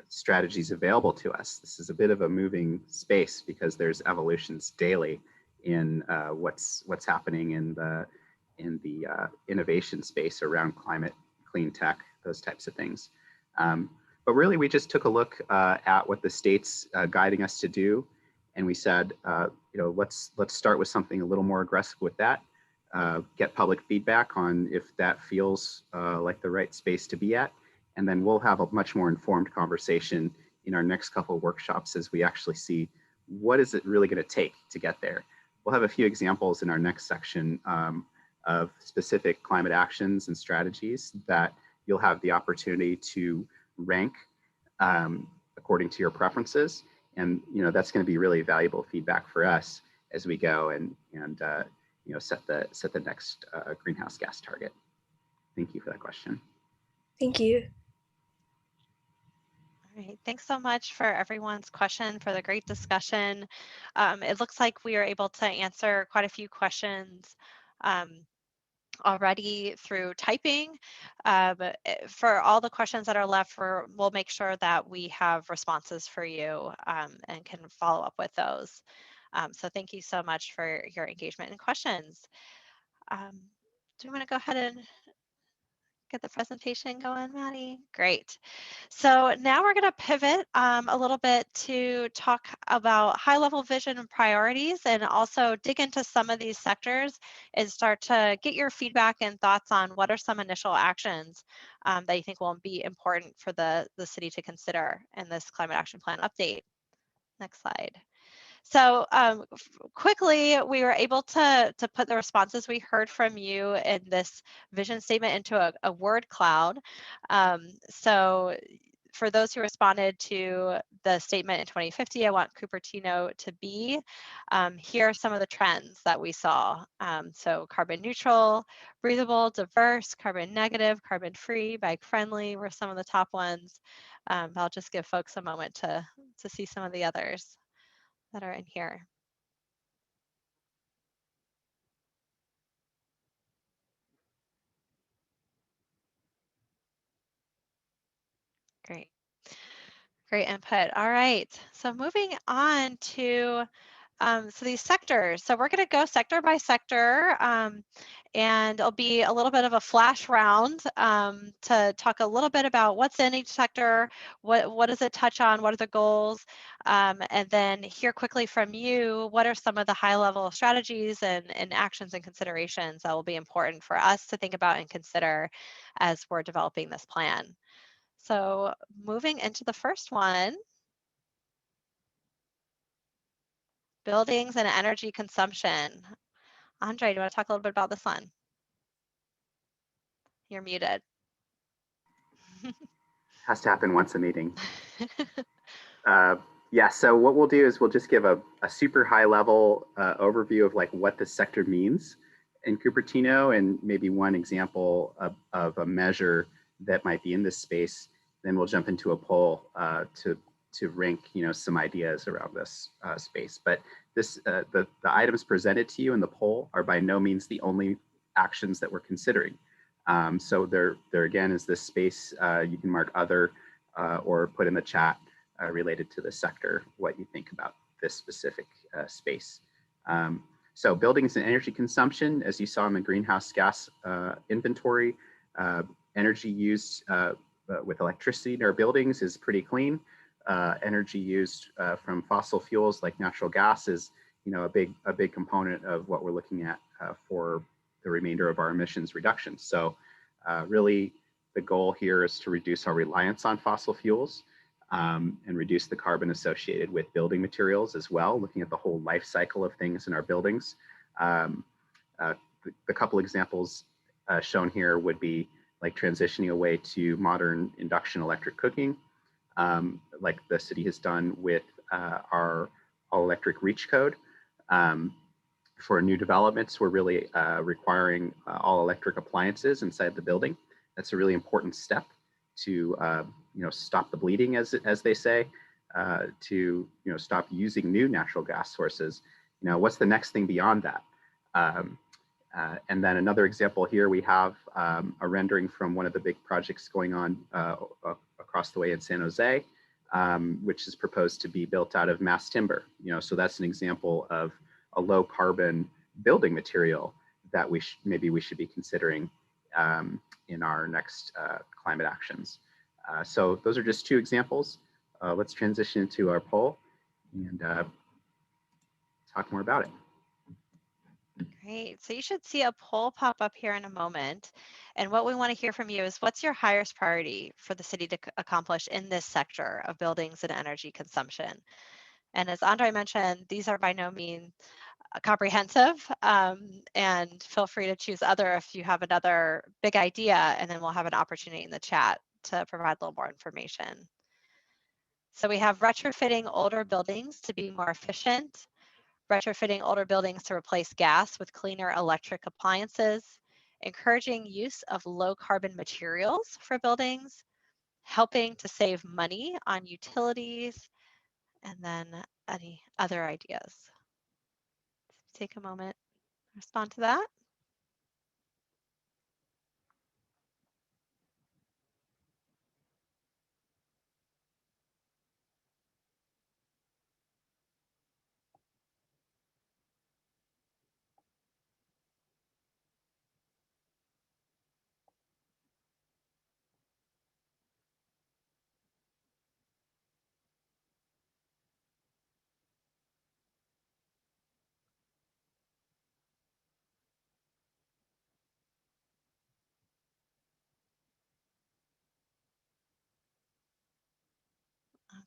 S1: strategies available to us. This is a bit of a moving space because there's evolutions daily in what's happening in the innovation space around climate, clean tech, those types of things. But really, we just took a look at what the state's guiding us to do, and we said, let's start with something a little more aggressive with that. Get public feedback on if that feels like the right space to be at. And then we'll have a much more informed conversation in our next couple of workshops as we actually see what is it really going to take to get there. We'll have a few examples in our next section of specific climate actions and strategies that you'll have the opportunity to rank according to your preferences. And that's going to be really valuable feedback for us as we go and set the next greenhouse gas target. Thank you for that question.
S4: Thank you.
S2: All right, thanks so much for everyone's question, for the great discussion. It looks like we are able to answer quite a few questions already through typing. But for all the questions that are left, we'll make sure that we have responses for you and can follow up with those. So thank you so much for your engagement and questions. Do you want to go ahead and get the presentation going, Maddie? Great. So now we're going to pivot a little bit to talk about high-level vision and priorities, and also dig into some of these sectors and start to get your feedback and thoughts on what are some initial actions that you think will be important for the city to consider in this climate action plan update. Next slide. So quickly, we were able to put the responses we heard from you in this vision statement into a word cloud. So for those who responded to the statement in 2050, I want Cupertino to be, here are some of the trends that we saw. So carbon neutral, breathable, diverse, carbon negative, carbon free, bike friendly were some of the top ones. I'll just give folks a moment to see some of the others that are in here. Great. Great input. All right. So moving on to so these sectors. So we're going to go sector by sector. and it'll be a little bit of a flash round to talk a little bit about what's in each sector, what does it touch on, what are the goals, and then hear quickly from you, what are some of the high-level strategies and actions and considerations that will be important for us to think about and consider as we're developing this plan. So moving into the first one, buildings and energy consumption. Andre, do you want to talk a little bit about this one? You're muted.
S1: Has to happen once a meeting. Yeah, so what we'll do is we'll just give a super high level overview of like what the sector means in Cupertino and maybe one example of a measure that might be in this space. Then we'll jump into a poll to rank, you know, some ideas around this space. But this the items presented to you in the poll are by no means the only actions that we're considering. So there again is this space you can mark other or put in the chat related to the sector, what you think about this specific space. So buildings and energy consumption, as you saw in the greenhouse gas inventory, energy used with electricity in our buildings is pretty clean. Energy used from fossil fuels like natural gas is, you know, a big component of what we're looking at for the remainder of our emissions reductions. So really the goal here is to reduce our reliance on fossil fuels and reduce the carbon associated with building materials as well, looking at the whole life cycle of things in our buildings. The couple examples shown here would be like transitioning away to modern induction electric cooking, like the city has done with our all electric reach code. For new developments, we're really requiring all electric appliances inside the building. That's a really important step to you know, stop the bleeding, as they say, to, you know, stop using new natural gas sources. You know, what's the next thing beyond that? And then another example here, we have a rendering from one of the big projects going on across the way in San Jose, which is proposed to be built out of mass timber. You know, so that's an example of a low carbon building material that maybe we should be considering in our next climate actions. So those are just two examples. Let's transition into our poll and talk more about it.
S2: Great. So you should see a poll pop up here in a moment. And what we want to hear from you is, what's your highest priority for the city to accomplish in this sector of buildings and energy consumption? And as Andre mentioned, these are by no means comprehensive, and feel free to choose other if you have another big idea, and then we'll have an opportunity in the chat to provide a little more information. So we have retrofitting older buildings to be more efficient, retrofitting older buildings to replace gas with cleaner electric appliances, encouraging use of low carbon materials for buildings, helping to save money on utilities, and then any other ideas. Take a moment to respond to that.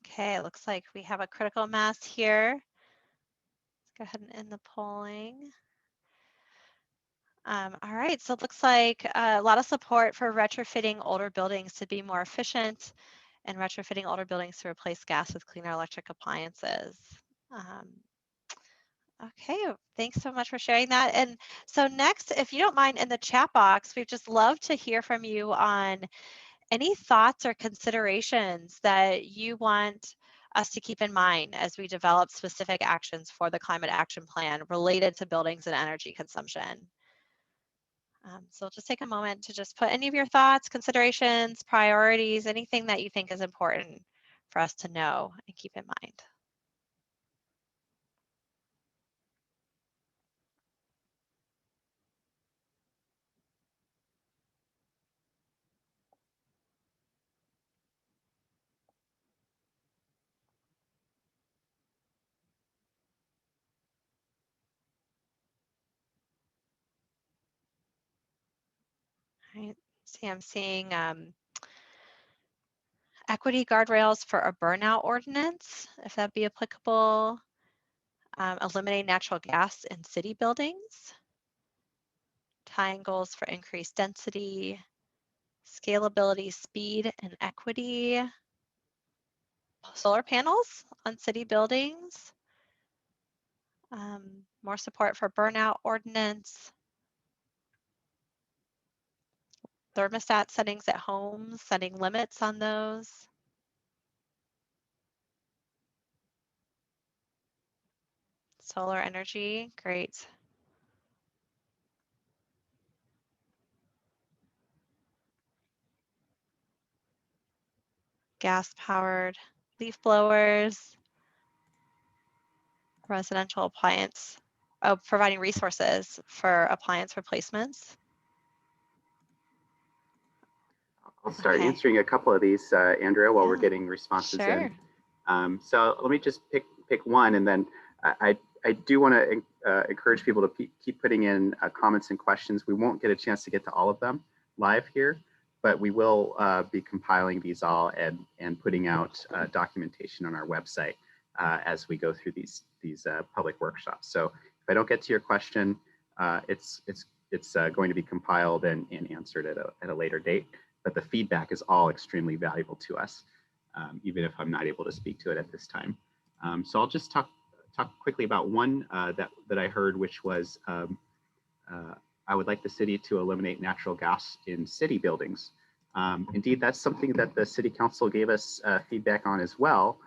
S2: Okay, it looks like we have a critical mass here. Let's go ahead and end the polling. All right, so it looks like a lot of support for retrofitting older buildings to be more efficient and retrofitting older buildings to replace gas with cleaner electric appliances. Okay, thanks so much for sharing that. And so next, if you don't mind, in the chat box, we'd just love to hear from you on any thoughts or considerations that you want us to keep in mind as we develop specific actions for the climate action plan related to buildings and energy consumption. So just take a moment to just put any of your thoughts, considerations, priorities, anything that you think is important for us to know and keep in mind. Right. See, I'm seeing equity guardrails for a burnout ordinance, if that'd be applicable. Eliminate natural gas in city buildings. Tying goals for increased density, scalability, speed, and equity. Solar panels on city buildings. More support for burnout ordinance. Thermostat settings at homes, setting limits on those. Solar energy, great. Gas-powered leaf blowers. Residential appliance, providing resources for appliance replacements.
S1: I'll start
S2: Okay.
S1: answering a couple of these, Andrea, while we're
S2: Yeah.
S1: getting responses
S2: Sure.
S1: in. So let me just pick one, and then I do want to encourage people to keep putting in comments and questions. We won't get a chance to get to all of them live here, but we will be compiling these all and putting out documentation on our website as we go through these public workshops. So if I don't get to your question, it's going to be compiled and answered at a later date. But the feedback is all extremely valuable to us, even if I'm not able to speak to it at this time. So I'll just talk quickly about one that I heard, which was I would like the city to eliminate natural gas in city buildings. Indeed, that's something that the City Council gave us feedback on as well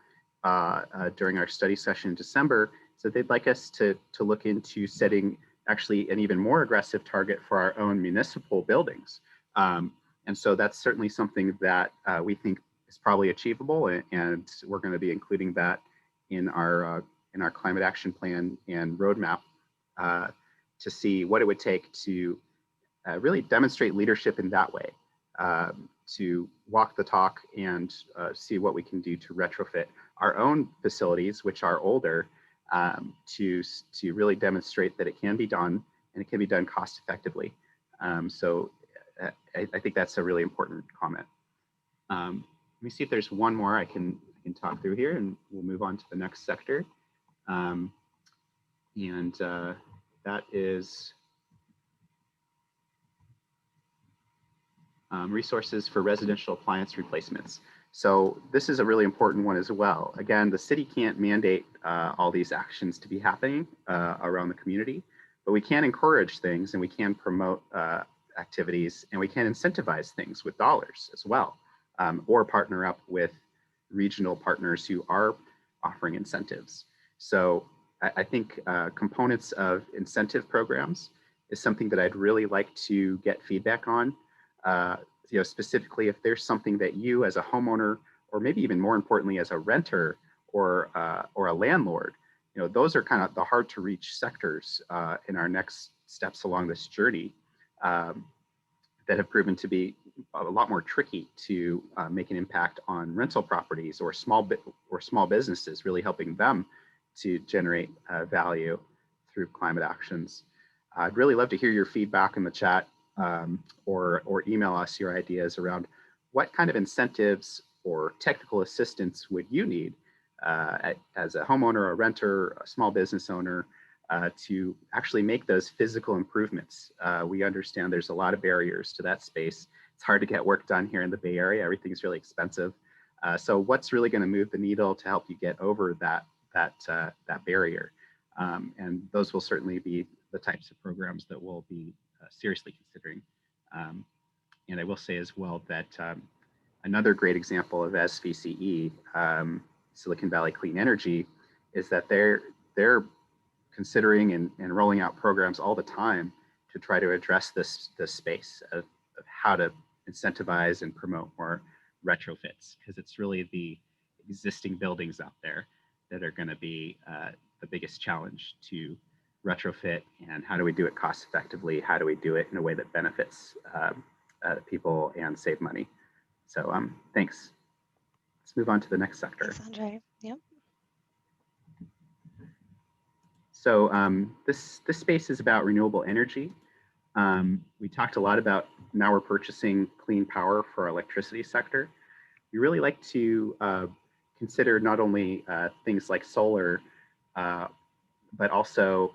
S1: during our study session in December. So they'd like us to look into setting actually an even more aggressive target for our own municipal buildings. And so that's certainly something that we think is probably achievable, and we're going to be including that in our climate action plan and roadmap to see what it would take to really demonstrate leadership in that way, to walk the talk and see what we can do to retrofit our own facilities, which are older, to really demonstrate that it can be done, and it can be done cost effectively. So I think that's a really important comment. Let me see if there's one more I can talk through here, and we'll move on to the next sector. That is resources for residential appliance replacements. So this is a really important one as well. Again, the city can't mandate all these actions to be happening around the community, but we can encourage things, and we can promote activities, and we can incentivize things with dollars as well, or partner up with regional partners who are offering incentives. So I think components of incentive programs is something that I'd really like to get feedback on. Specifically, if there's something that you as a homeowner, or maybe even more importantly as a renter or a landlord, those are kind of the hard to reach sectors in our next steps along this journey that have proven to be a lot more tricky to make an impact on rental properties or small businesses, really helping them to generate value through climate actions. I'd really love to hear your feedback in the chat, or email us your ideas around what kind of incentives or technical assistance would you need as a homeowner, a renter, a small business owner, to actually make those physical improvements. We understand there's a lot of barriers to that space. It's hard to get work done here in the Bay Area. Everything's really expensive. So what's really going to move the needle to help you get over that barrier? And those will certainly be the types of programs that we'll be seriously considering. And I will say as well that another great example of SVCE, Silicon Valley Clean Energy, is that they're considering and rolling out programs all the time to try to address this space of how to incentivize and promote more retrofits, because it's really the existing buildings out there that are going to be the biggest challenge to retrofit. And how do we do it cost effectively? How do we do it in a way that benefits people and save money? So thanks. Let's move on to the next sector.
S2: Thanks, Andre. Yep.
S1: So this space is about renewable energy. We talked a lot about now we're purchasing clean power for our electricity sector, we really like to consider not only things like solar, but also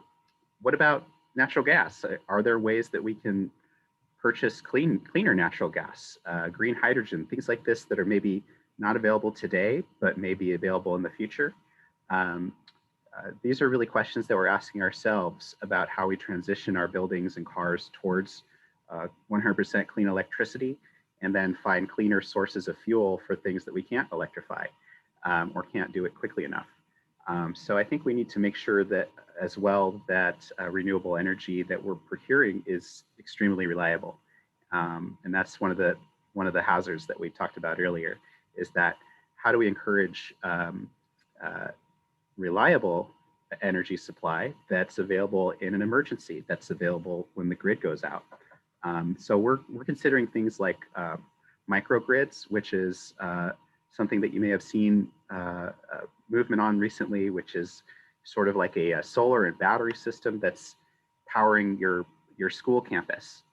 S1: what about natural gas? Are there ways that we can purchase cleaner natural gas, green hydrogen, things like this that are maybe not available today, but may be available in the future? These are really questions that we're asking ourselves about how we transition our buildings and cars towards 100% clean electricity, and then find cleaner sources of fuel for things that we can't electrify or can't do it quickly enough. So I think we need to make sure that as well that renewable energy that we're procuring is extremely reliable. And that's one of the hazards that we talked about earlier, is that how do we encourage reliable energy supply that's available in an emergency, that's available when the grid goes out. So we're considering things like microgrids, which is something that you may have seen movement on recently, which is sort of like a solar and battery system that's powering your school campus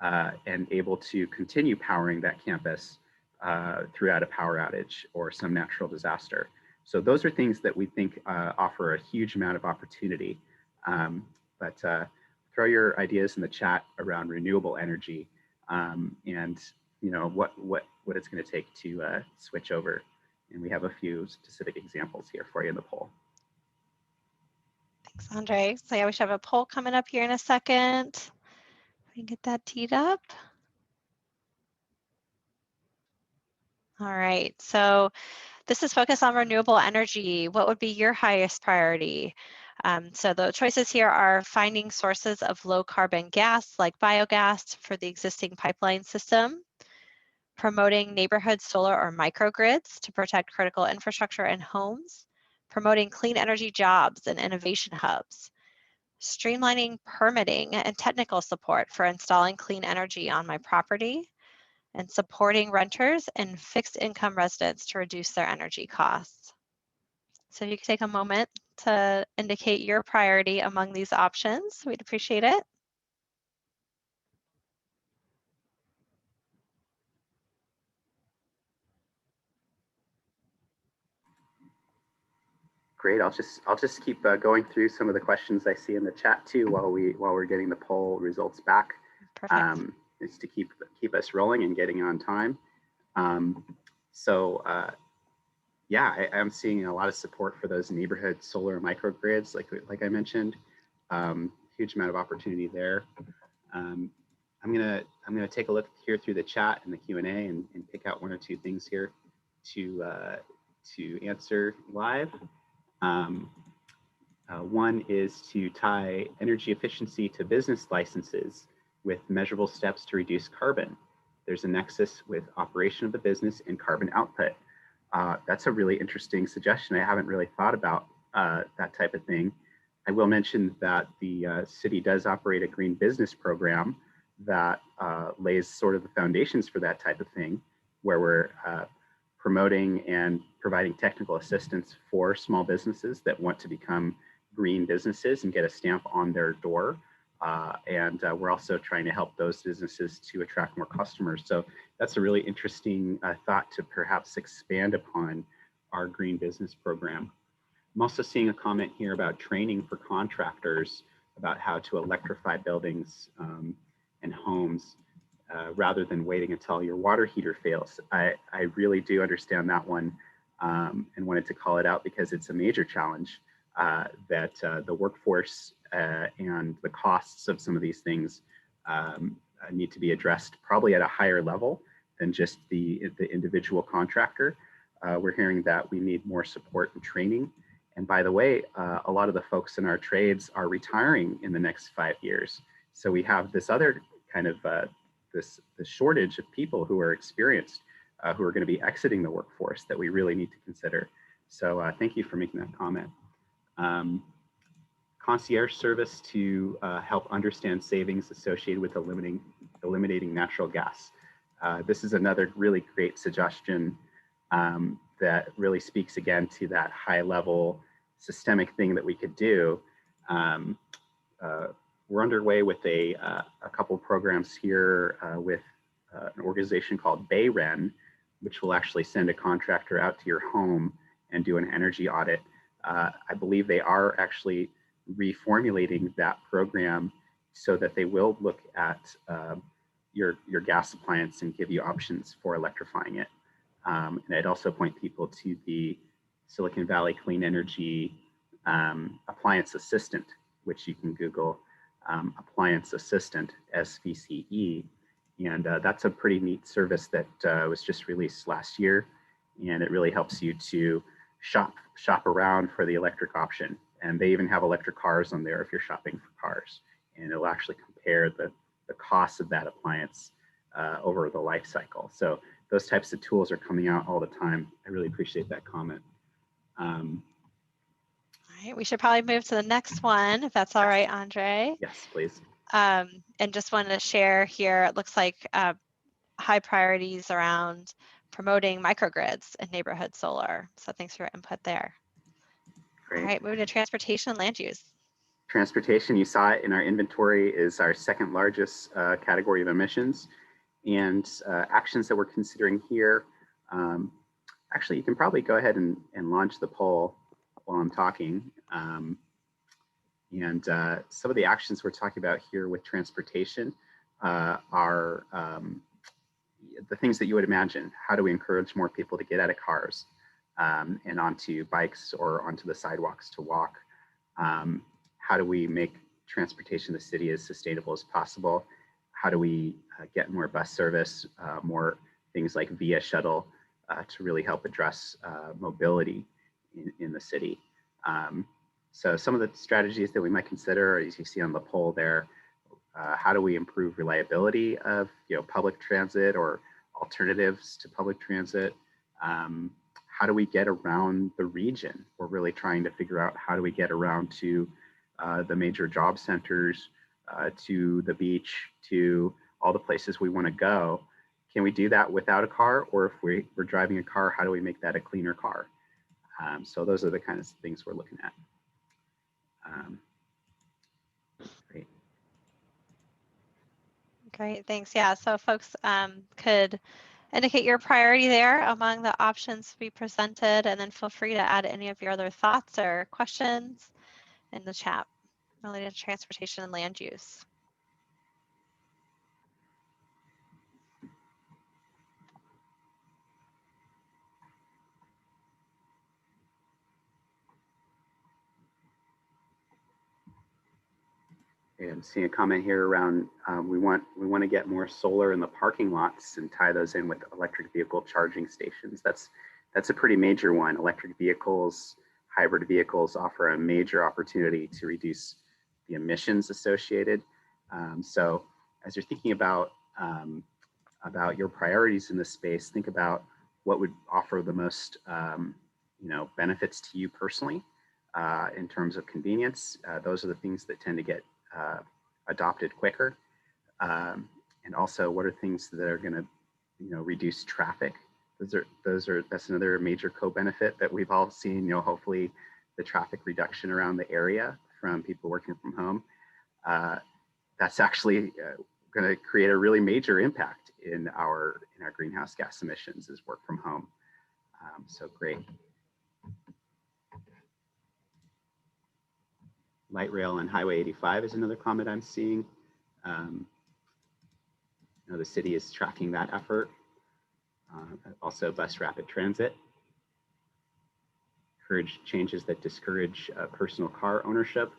S1: and able to continue powering that campus throughout a power outage or some natural disaster. So those are things that we think offer a huge amount of opportunity. But throw your ideas in the chat around renewable energy and what it's going to take to switch over. And we have a few specific examples here for you in the poll.
S2: Thanks, Andre. So yeah, we should have a poll coming up here in a second. We can get that teed up. All right, so this is focused on renewable energy. What would be your highest priority? So the choices here are finding sources of low carbon gas like biogas for the existing pipeline system, promoting neighborhood solar or microgrids to protect critical infrastructure and homes, promoting clean energy jobs and innovation hubs, streamlining permitting and technical support for installing clean energy on my property, and supporting renters and fixed income residents to reduce their energy costs. So if you could take a moment to indicate your priority among these options, we'd appreciate it.
S1: Great. I'll just keep going through some of the questions I see in the chat too while we're getting the poll results back.
S2: Perfect.
S1: It's to keep us rolling and getting on time. Yeah, I'm seeing a lot of support for those neighborhood solar microgrids, like I mentioned. Huge amount of opportunity there. I'm gonna take a look here through the chat and the Q&A and pick out one or two things here to answer live. One is to tie energy efficiency to business licenses with measurable steps to reduce carbon. There's a nexus with operation of the business and carbon output. That's a really interesting suggestion. I haven't really thought about that type of thing. I will mention that the city does operate a green business program that lays sort of the foundations for that type of thing, where we're promoting and providing technical assistance for small businesses that want to become green businesses and get a stamp on their door. And we're also trying to help those businesses to attract more customers. So that's a really interesting thought to perhaps expand upon our green business program. I'm also seeing a comment here about training for contractors about how to electrify buildings and homes rather than waiting until your water heater fails. I really do understand that one and wanted to call it out because it's a major challenge that the workforce and the costs of some of these things need to be addressed probably at a higher level than just the individual contractor. We're hearing that we need more support and training. And by the way, a lot of the folks in our trades are retiring in the next 5 years. So we have this other kind of this shortage of people who are experienced, who are going to be exiting the workforce that we really need to consider. So thank you for making that comment. Concierge service to help understand savings associated with eliminating natural gas. This is another really great suggestion that really speaks again to that high level systemic thing that we could do. we're underway with a couple programs here with an organization called BayRen, which will actually send a contractor out to your home and do an energy audit. I believe they are actually reformulating that program so that they will look at your gas appliance and give you options for electrifying it. And I'd also point people to the Silicon Valley Clean Energy Appliance Assistant, which you can Google, Appliance Assistant, SVCE. And that's a pretty neat service that was just released last year. And it really helps you to shop around for the electric option. And they even have electric cars on there if you're shopping for cars. And it'll actually compare the cost of that appliance over the life cycle. So those types of tools are coming out all the time. I really appreciate that comment.
S2: All right, we should probably move to the next one, if that's all right, Andre.
S1: Yes, please.
S2: And just wanted to share here, it looks like high priorities around promoting microgrids and neighborhood solar. So thanks for your input there.
S1: Great.
S2: All right, moving to transportation and land use.
S1: Transportation, you saw it in our inventory, is our second largest category of emissions. And actions that we're considering here, actually, you can probably go ahead and launch the poll while I'm talking. Some of the actions we're talking about here with transportation are the things that you would imagine. How do we encourage more people to get out of cars and onto bikes or onto the sidewalks to walk? How do we make transportation in the city as sustainable as possible? How do we get more bus service, more things like Via Shuttle to really help address mobility in the city? So some of the strategies that we might consider, as you see on the poll there, how do we improve reliability of public transit or alternatives to public transit? How do we get around the region? We're really trying to figure out how do we get around to the major job centers, to the beach, to all the places we want to go. Can we do that without a car? Or if we're driving a car, how do we make that a cleaner car? So those are the kinds of things we're looking at. Great.
S2: Great, thanks. Yeah, so folks could indicate your priority there among the options we presented, and then feel free to add any of your other thoughts or questions in the chat related to transportation and land use.
S1: I'm seeing a comment here around we want to get more solar in the parking lots and tie those in with electric vehicle charging stations. That's a pretty major one. Electric vehicles, hybrid vehicles offer a major opportunity to reduce the emissions associated. So as you're thinking about your priorities in this space, think about what would offer the most benefits to you personally in terms of convenience. Those are the things that tend to get adopted quicker, and also what are things that are going to reduce traffic. That's another major co-benefit that we've all seen. Hopefully the traffic reduction around the area from people working from home, that's actually going to create a really major impact in our greenhouse gas emissions as work from home. So great. Light rail and Highway 85 is another comment I'm seeing. The city is tracking that effort. Also bus rapid transit. Encourage changes that discourage personal car ownership.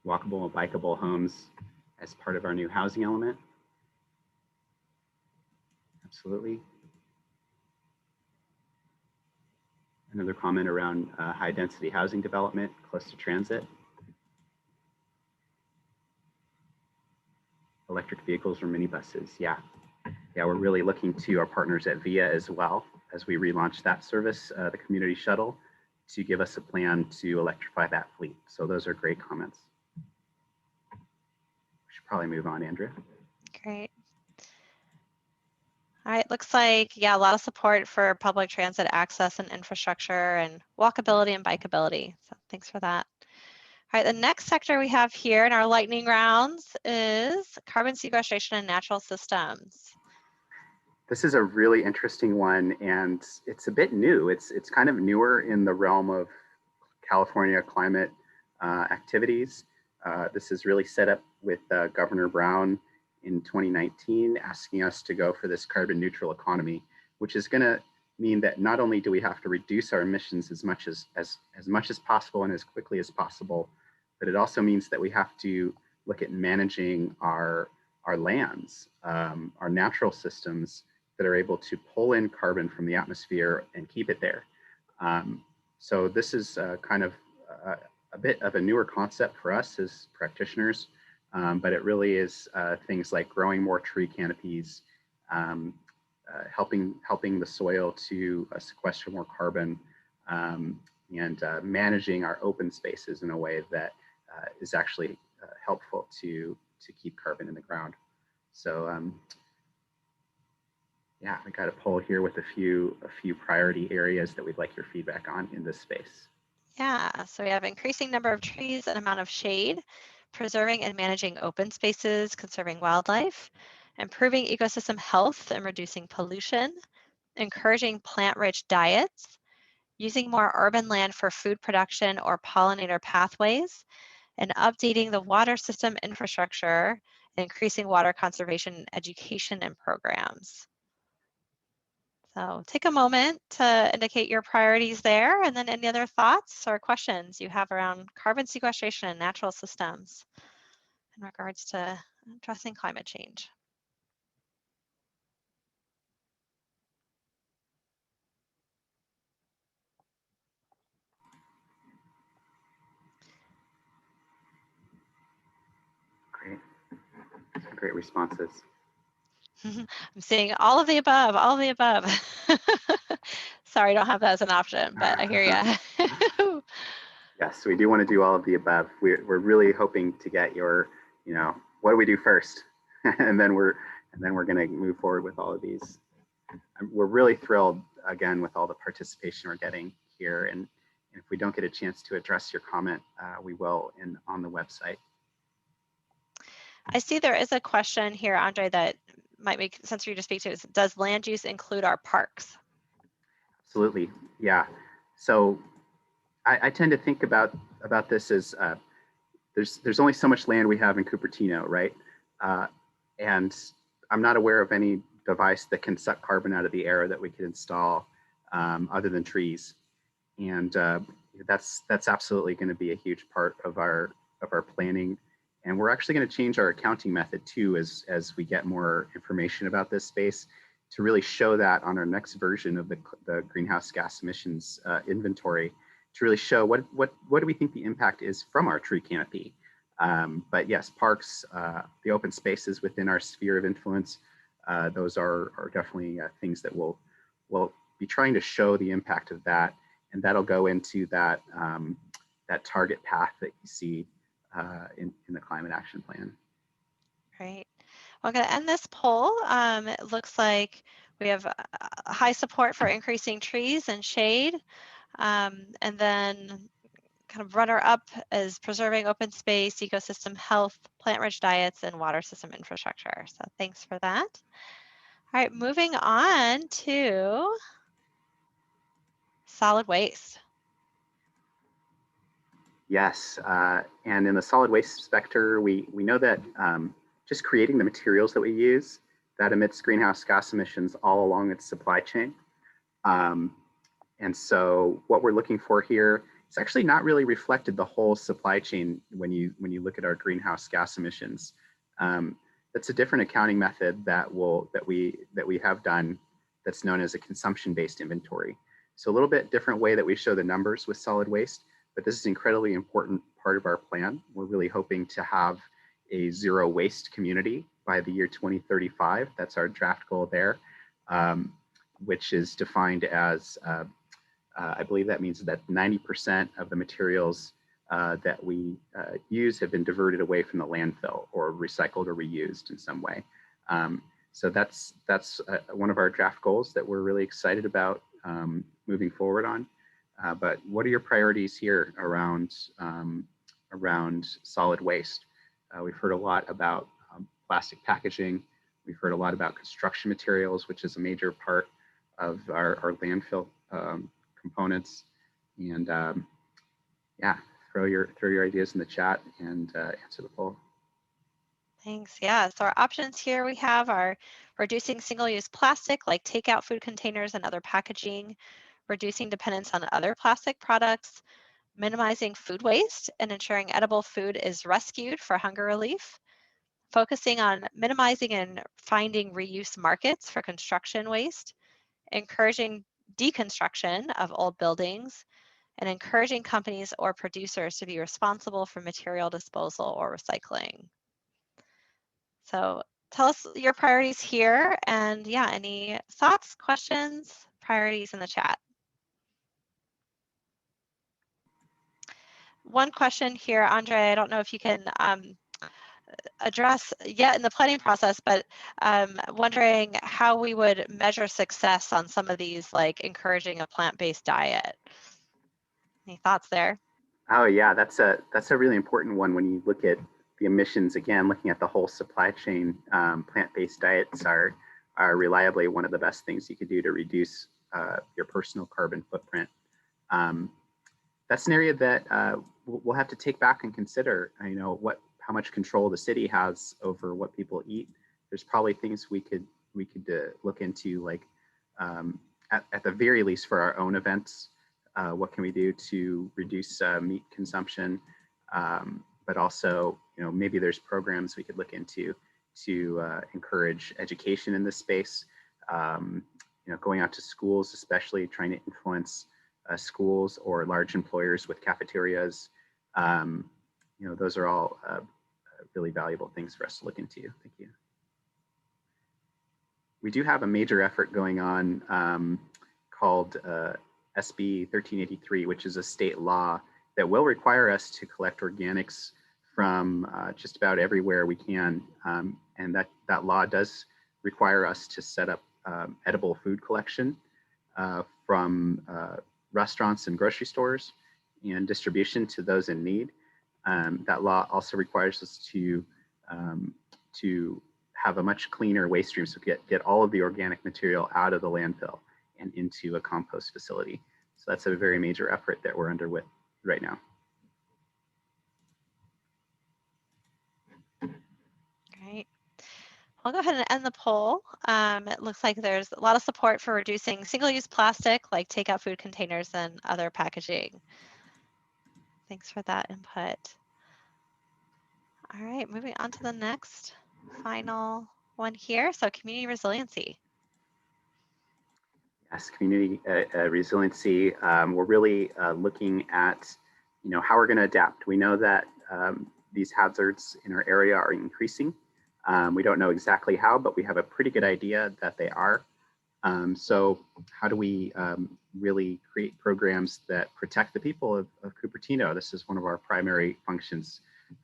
S1: Walkable and bikeable homes as part of our new housing element. Absolutely. Another comment around high density housing development close to transit. Electric vehicles or minibuses, yeah. Yeah, we're really looking to our partners at VIA as well as we relaunch that service, the community shuttle, to give us a plan to electrify that fleet. So those are great comments. We should probably move on, Andrea.
S2: Great. All right, looks like, yeah, a lot of support for public transit access and infrastructure and walkability and bikeability. So thanks for that. All right, the next sector we have here in our lightning rounds is carbon sequestration and natural systems.
S1: This is a really interesting one, and it's a bit new. It's kind of newer in the realm of California climate activities. This is really set up with Governor Brown in 2019, asking us to go for this carbon neutral economy, which is going to mean that not only do we have to reduce our emissions as much as possible and as quickly as possible, but it also means that we have to look at managing our lands, our natural systems that are able to pull in carbon from the atmosphere and keep it there. So this is kind of a bit of a newer concept for us as practitioners, but it really is things like growing more tree canopies, helping the soil to sequester more carbon, and managing our open spaces in a way that is actually helpful to keep carbon in the ground. So yeah, we got a poll here with a few priority areas that we'd like your feedback on in this space.
S2: Yeah, so we have increasing number of trees and amount of shade, preserving and managing open spaces, conserving wildlife, improving ecosystem health and reducing pollution, encouraging plant-rich diets, using more urban land for food production or pollinator pathways, and updating the water system infrastructure, and increasing water conservation education and programs. So take a moment to indicate your priorities there, and then any other thoughts or questions you have around carbon sequestration and natural systems in regards to addressing climate change.
S1: Great, great responses.
S2: I'm seeing all of the above, all of the above. Sorry, I don't have that as an option, but I hear you.
S1: Yes, we do want to do all of the above. We're really hoping to get your, what do we do first? and then we're going to move forward with all of these. We're really thrilled, again, with all the participation we're getting here. And if we don't get a chance to address your comment, we will on the website.
S2: I see there is a question here, Andre, that might make sense for you to speak to. Does land use include our parks?
S1: Absolutely, yeah. So I tend to think about this as there's only so much land we have in Cupertino, right? And I'm not aware of any device that can suck carbon out of the air that we could install other than trees. And that's absolutely going to be a huge part of our planning. And we're actually going to change our accounting method too as we get more information about this space to really show that on our next version of the greenhouse gas emissions inventory, to really show what do we think the impact is from our tree canopy. But yes, parks, the open spaces within our sphere of influence, those are definitely things that we'll be trying to show the impact of that, and that'll go into that that target path that you see in the climate action plan.
S2: Great. Well, I'm going to end this poll. It looks like we have high support for increasing trees and shade, and then kind of runner-up is preserving open space, ecosystem health, plant-rich diets, and water system infrastructure. So thanks for that. All right, moving on to solid waste.
S1: Yes, and in the solid waste sector, we know that just creating the materials that we use, that emits greenhouse gas emissions all along its supply chain. And so what we're looking for here, it's actually not really reflected the whole supply chain when you look at our greenhouse gas emissions. That's a different accounting method that we have done that's known as a consumption-based inventory. So a little bit different way that we show the numbers with solid waste, but this is an incredibly important part of our plan. We're really hoping to have a zero waste community by the year 2035. That's our draft goal there, which is defined as I believe that means that 90% of the materials that we use have been diverted away from the landfill or recycled or reused in some way. So that's one of our draft goals that we're really excited about moving forward on. But what are your priorities here around solid waste? We've heard a lot about plastic packaging. We've heard a lot about construction materials, which is a major part of our landfill components. And yeah, throw your ideas in the chat and answer the poll.
S2: Thanks. Yeah, so our options here we have are reducing single-use plastic like takeout food containers and other packaging, reducing dependence on other plastic products, minimizing food waste and ensuring edible food is rescued for hunger relief, focusing on minimizing and finding reuse markets for construction waste, encouraging deconstruction of old buildings, and encouraging companies or producers to be responsible for material disposal or recycling. So tell us your priorities here, and yeah, any thoughts, questions, priorities in the chat. One question here, Andre, I don't know if you can address yet in the planning process, but wondering how we would measure success on some of these, like encouraging a plant-based diet. Any thoughts there?
S1: Oh yeah, that's a really important one when you look at the emissions. Again, looking at the whole supply chain, plant-based diets are reliably one of the best things you could do to reduce your personal carbon footprint. That's an area that we'll have to take back and consider. You know, how much control the city has over what people eat. There's probably things we could look into, like at the very least for our own events. What can we do to reduce meat consumption? But also, you know, maybe there's programs we could look into to encourage education in this space. You know, going out to schools, especially trying to influence schools or large employers with cafeterias. You know, those are all really valuable things for us to look into. Thank you. We do have a major effort going on called SB 1383, which is a state law that will require us to collect organics from just about everywhere we can. And that law does require us to set up edible food collection from restaurants and grocery stores and distribution to those in need. That law also requires us to have a much cleaner waste stream, so get all of the organic material out of the landfill and into a compost facility. So that's a very major effort that we're under with right now.
S2: Great. I'll go ahead and end the poll. It looks like there's a lot of support for reducing single-use plastic like takeout food containers and other packaging. Thanks for that input. All right, moving on to the next final one here. So community resiliency.
S1: Yes, community resiliency. We're really looking at, you know, how we're going to adapt. We know that these hazards in our area are increasing. We don't know exactly how, but we have a pretty good idea that they are. So how do we really create programs that protect the people of Cupertino? This is one of our primary functions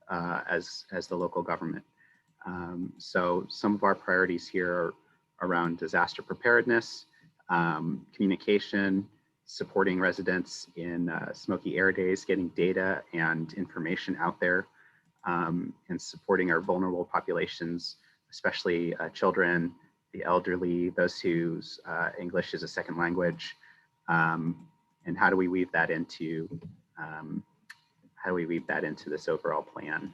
S1: as the local government. So some of our priorities here are around disaster preparedness, communication, supporting residents in smoky air days, getting data and information out there, and supporting our vulnerable populations, especially children, the elderly, those whose English is a second language, and how do we weave that into this overall plan?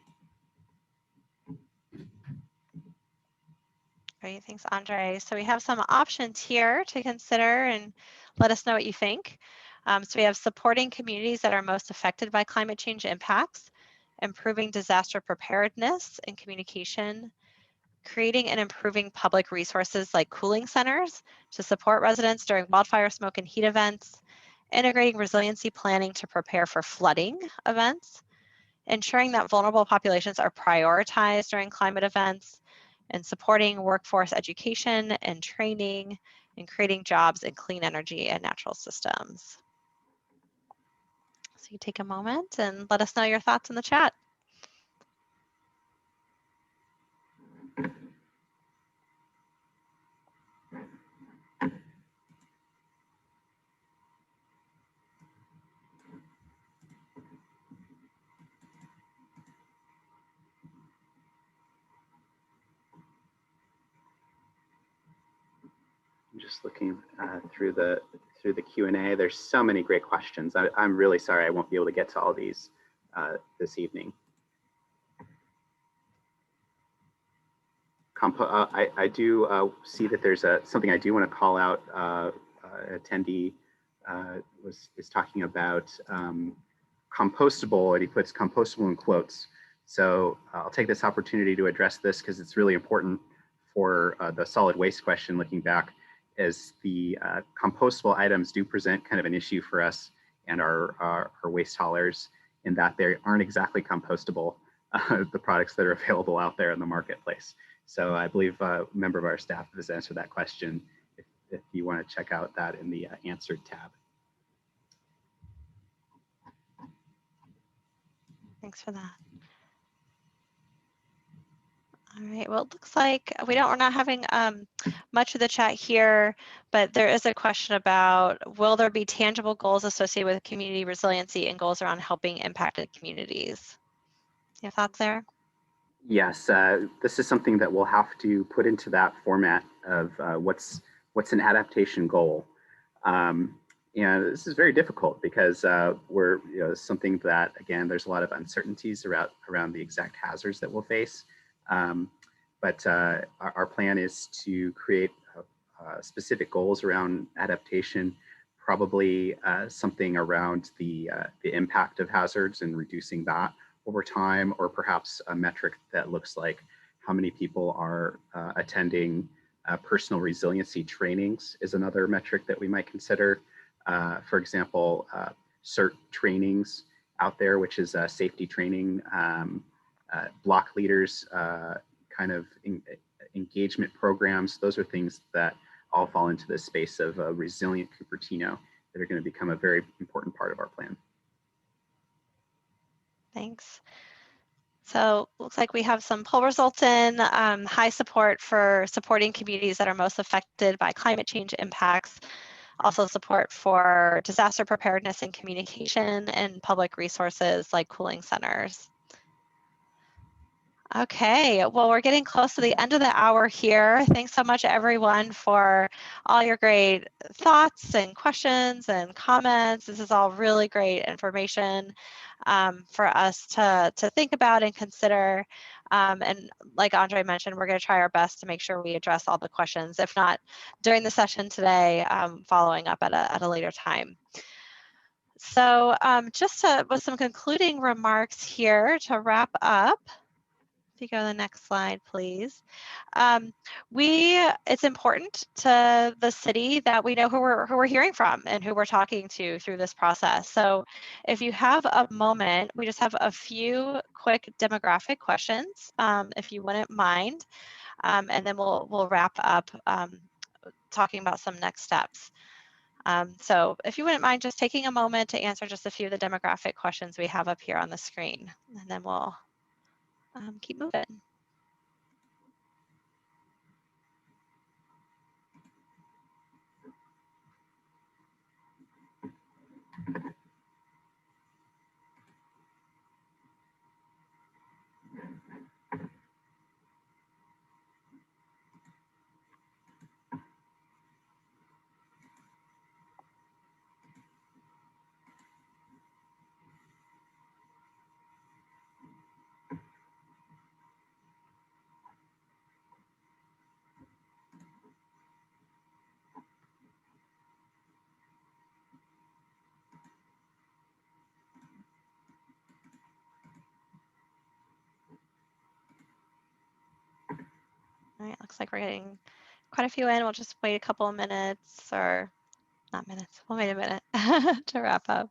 S2: Great, thanks, Andre. So we have some options here to consider and let us know what you think. So we have supporting communities that are most affected by climate change impacts, improving disaster preparedness and communication, creating and improving public resources like cooling centers to support residents during wildfire smoke and heat events, integrating resiliency planning to prepare for flooding events, ensuring that vulnerable populations are prioritized during climate events, and supporting workforce education and training, and creating jobs in clean energy and natural systems. So you take a moment and let us know your thoughts in the chat.
S1: just looking through the Q&A. There's so many great questions. I'm really sorry I won't be able to get to all these this evening. I do see that there's something I do want to call out. Attendee is talking about compostable, and he puts compostable in quotes. So I'll take this opportunity to address this because it's really important for the solid waste question looking back, as the compostable items do present kind of an issue for us and our waste haulers, in that they aren't exactly compostable, the products that are available out there in the marketplace. So I believe a member of our staff has answered that question if you want to check out that in the answered tab.
S2: Thanks for that. All right, well, it looks like we're not having much of the chat here, but there is a question about, will there be tangible goals associated with community resiliency and goals around helping impacted communities? You have thoughts there?
S1: Yes, this is something that we'll have to put into that format of what's an adaptation goal. And this is very difficult because we're something that, again, there's a lot of uncertainties around the exact hazards that we'll face. But our plan is to create specific goals around adaptation, probably something around the impact of hazards and reducing that over time, or perhaps a metric that looks like how many people are attending personal resiliency trainings is another metric that we might consider. For example, CERT trainings out there, which is safety training, block leaders, kind of engagement programs. Those are things that all fall into the space of a resilient Cupertino that are going to become a very important part of our plan.
S2: Thanks. So looks like we have some poll results in, high support for supporting communities that are most affected by climate change impacts, also support for disaster preparedness and communication and public resources like cooling centers. Okay, well, we're getting close to the end of the hour here. Thanks so much, everyone, for all your great thoughts and questions and comments. This is all really great information for us to think about and consider. And like Andre mentioned, we're going to try our best to make sure we address all the questions, if not during the session today, following up at a later time. So just with some concluding remarks here to wrap up. If you go to the next slide, please. It's important to the city that we know who we're hearing from and who we're talking to through this process. So if you have a moment, we just have a few quick demographic questions, if you wouldn't mind, and then we'll wrap up talking about some next steps. So if you wouldn't mind just taking a moment to answer just a few of the demographic questions we have up here on the screen, and then we'll keep moving. All right, looks like we're getting quite a few in. We'll just wait a couple of minutes, or not minutes, we'll wait a minute to wrap up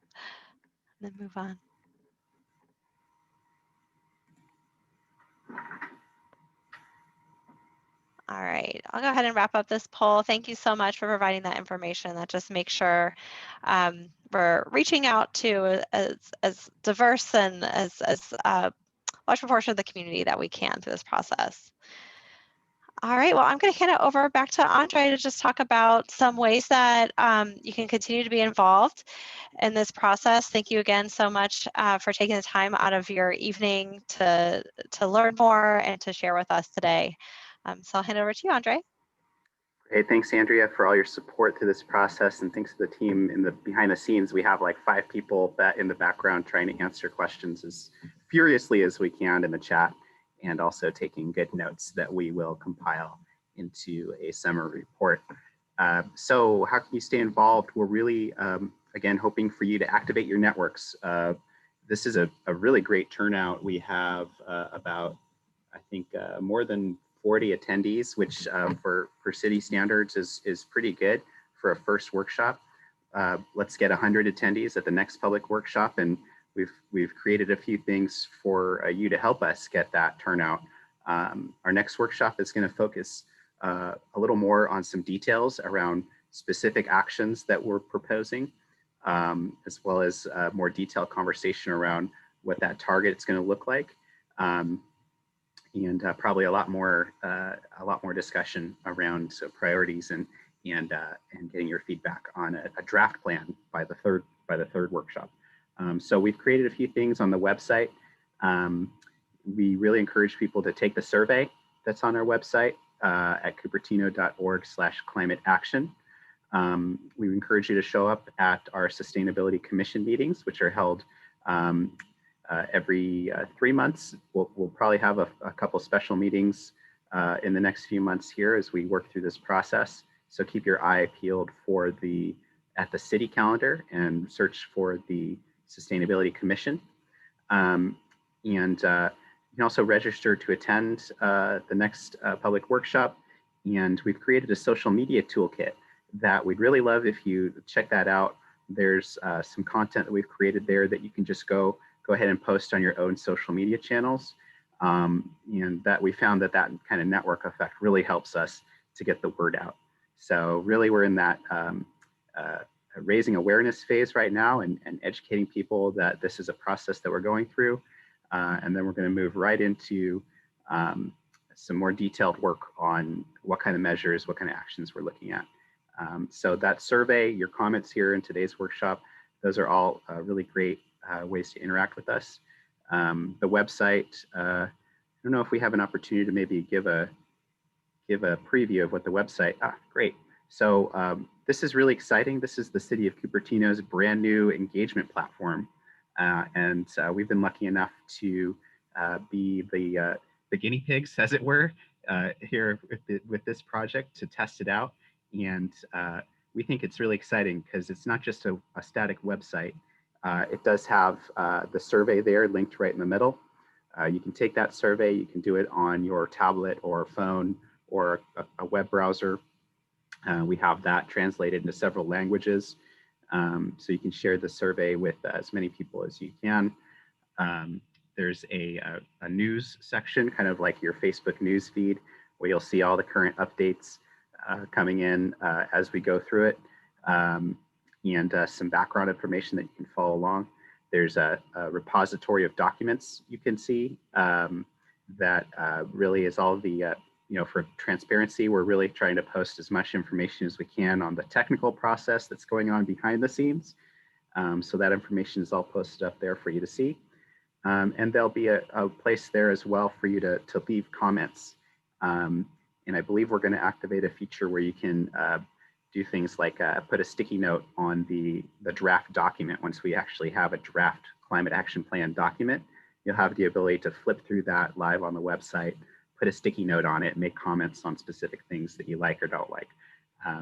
S2: and then move on. All right, I'll go ahead and wrap up this poll. Thank you so much for providing that information. That just makes sure we're reaching out to as diverse and as large proportion of the community that we can through this process. All right, well, I'm going to hand it over back to Andre to just talk about some ways that you can continue to be involved in this process. Thank you again so much for taking the time out of your evening to learn more and to share with us today. So I'll hand it over to you, Andre.
S1: Hey, thanks, Andrea, for all your support through this process, and thanks to the team in the behind the scenes. We have like 5 people that in the background trying to answer questions as furiously as we can in the chat, and also taking good notes that we will compile into a summary report. So how can you stay involved? We're really, again, hoping for you to activate your networks. This is a really great turnout. We have about, I think, more than 40 attendees, which for city standards is pretty good for a first workshop. Let's get 100 attendees at the next public workshop, and we've created a few things for you to help us get that turnout. Our next workshop is going to focus a little more on some details around specific actions that we're proposing, as well as more detailed conversation around what that target is going to look like. And probably a lot more discussion around priorities and getting your feedback on a draft plan by the third workshop. So we've created a few things on the website. We really encourage people to take the survey that's on our website at cupertino.org/climate-action. We encourage you to show up at our Sustainability Commission meetings, which are held every 3 months. We'll probably have a couple special meetings in the next few months here as we work through this process. So keep your eye peeled for at the city calendar and search for the Sustainability Commission. And you can also register to attend the next public workshop. And we've created a social media toolkit that we'd really love if you check that out. There's some content that we've created there that you can just go ahead and post on your own social media channels. And that we found that kind of network effect really helps us to get the word out. So really we're in that raising awareness phase right now and educating people that this is a process that we're going through. And then we're going to move right into some more detailed work on what kind of measures, what kind of actions we're looking at. So that survey, your comments here in today's workshop, those are all really great ways to interact with us. The website, I don't know if we have an opportunity to maybe give a preview of what the website, great. So this is really exciting. This is the City of Cupertino's brand new engagement platform. And we've been lucky enough to be the guinea pigs, as it were, here with this project to test it out. And we think it's really exciting because it's not just a static website. It does have the survey there linked right in the middle. You can take that survey, you can do it on your tablet or phone or a web browser. We have that translated into several languages. So you can share the survey with as many people as you can. There's a news section, kind of like your Facebook news feed, where you'll see all the current updates coming in as we go through it. And some background information that you can follow along. There's a repository of documents you can see that really is all the, for transparency, we're really trying to post as much information as we can on the technical process that's going on behind the scenes. So that information is all posted up there for you to see. And there'll be a place there as well for you to leave comments. And I believe we're going to activate a feature where you can do things like put a sticky note on the draft document. Once we actually have a draft climate action plan document, you'll have the ability to flip through that live on the website, put a sticky note on it, make comments on specific things that you like or don't like.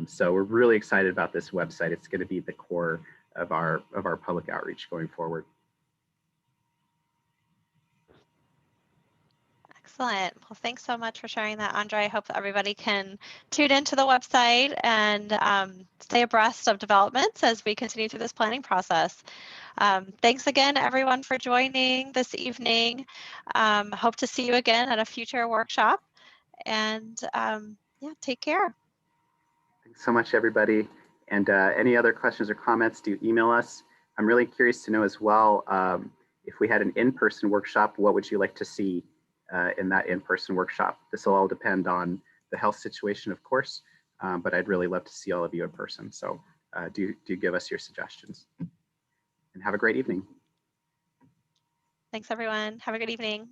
S1: So we're really excited about this website. It's going to be the core of our public outreach going forward.
S2: Excellent. Well, thanks so much for sharing that, Andre. I hope that everybody can tune into the website and stay abreast of developments as we continue through this planning process. Thanks again, everyone, for joining this evening. Hope to see you again at a future workshop. And yeah, take care.
S1: Thanks so much, everybody. And any other questions or comments, do email us. I'm really curious to know as well, if we had an in-person workshop, what would you like to see in that in-person workshop? This will all depend on the health situation, of course, but I'd really love to see all of you in person. So do give us your suggestions. And have a great evening.
S2: Thanks, everyone. Have a good evening.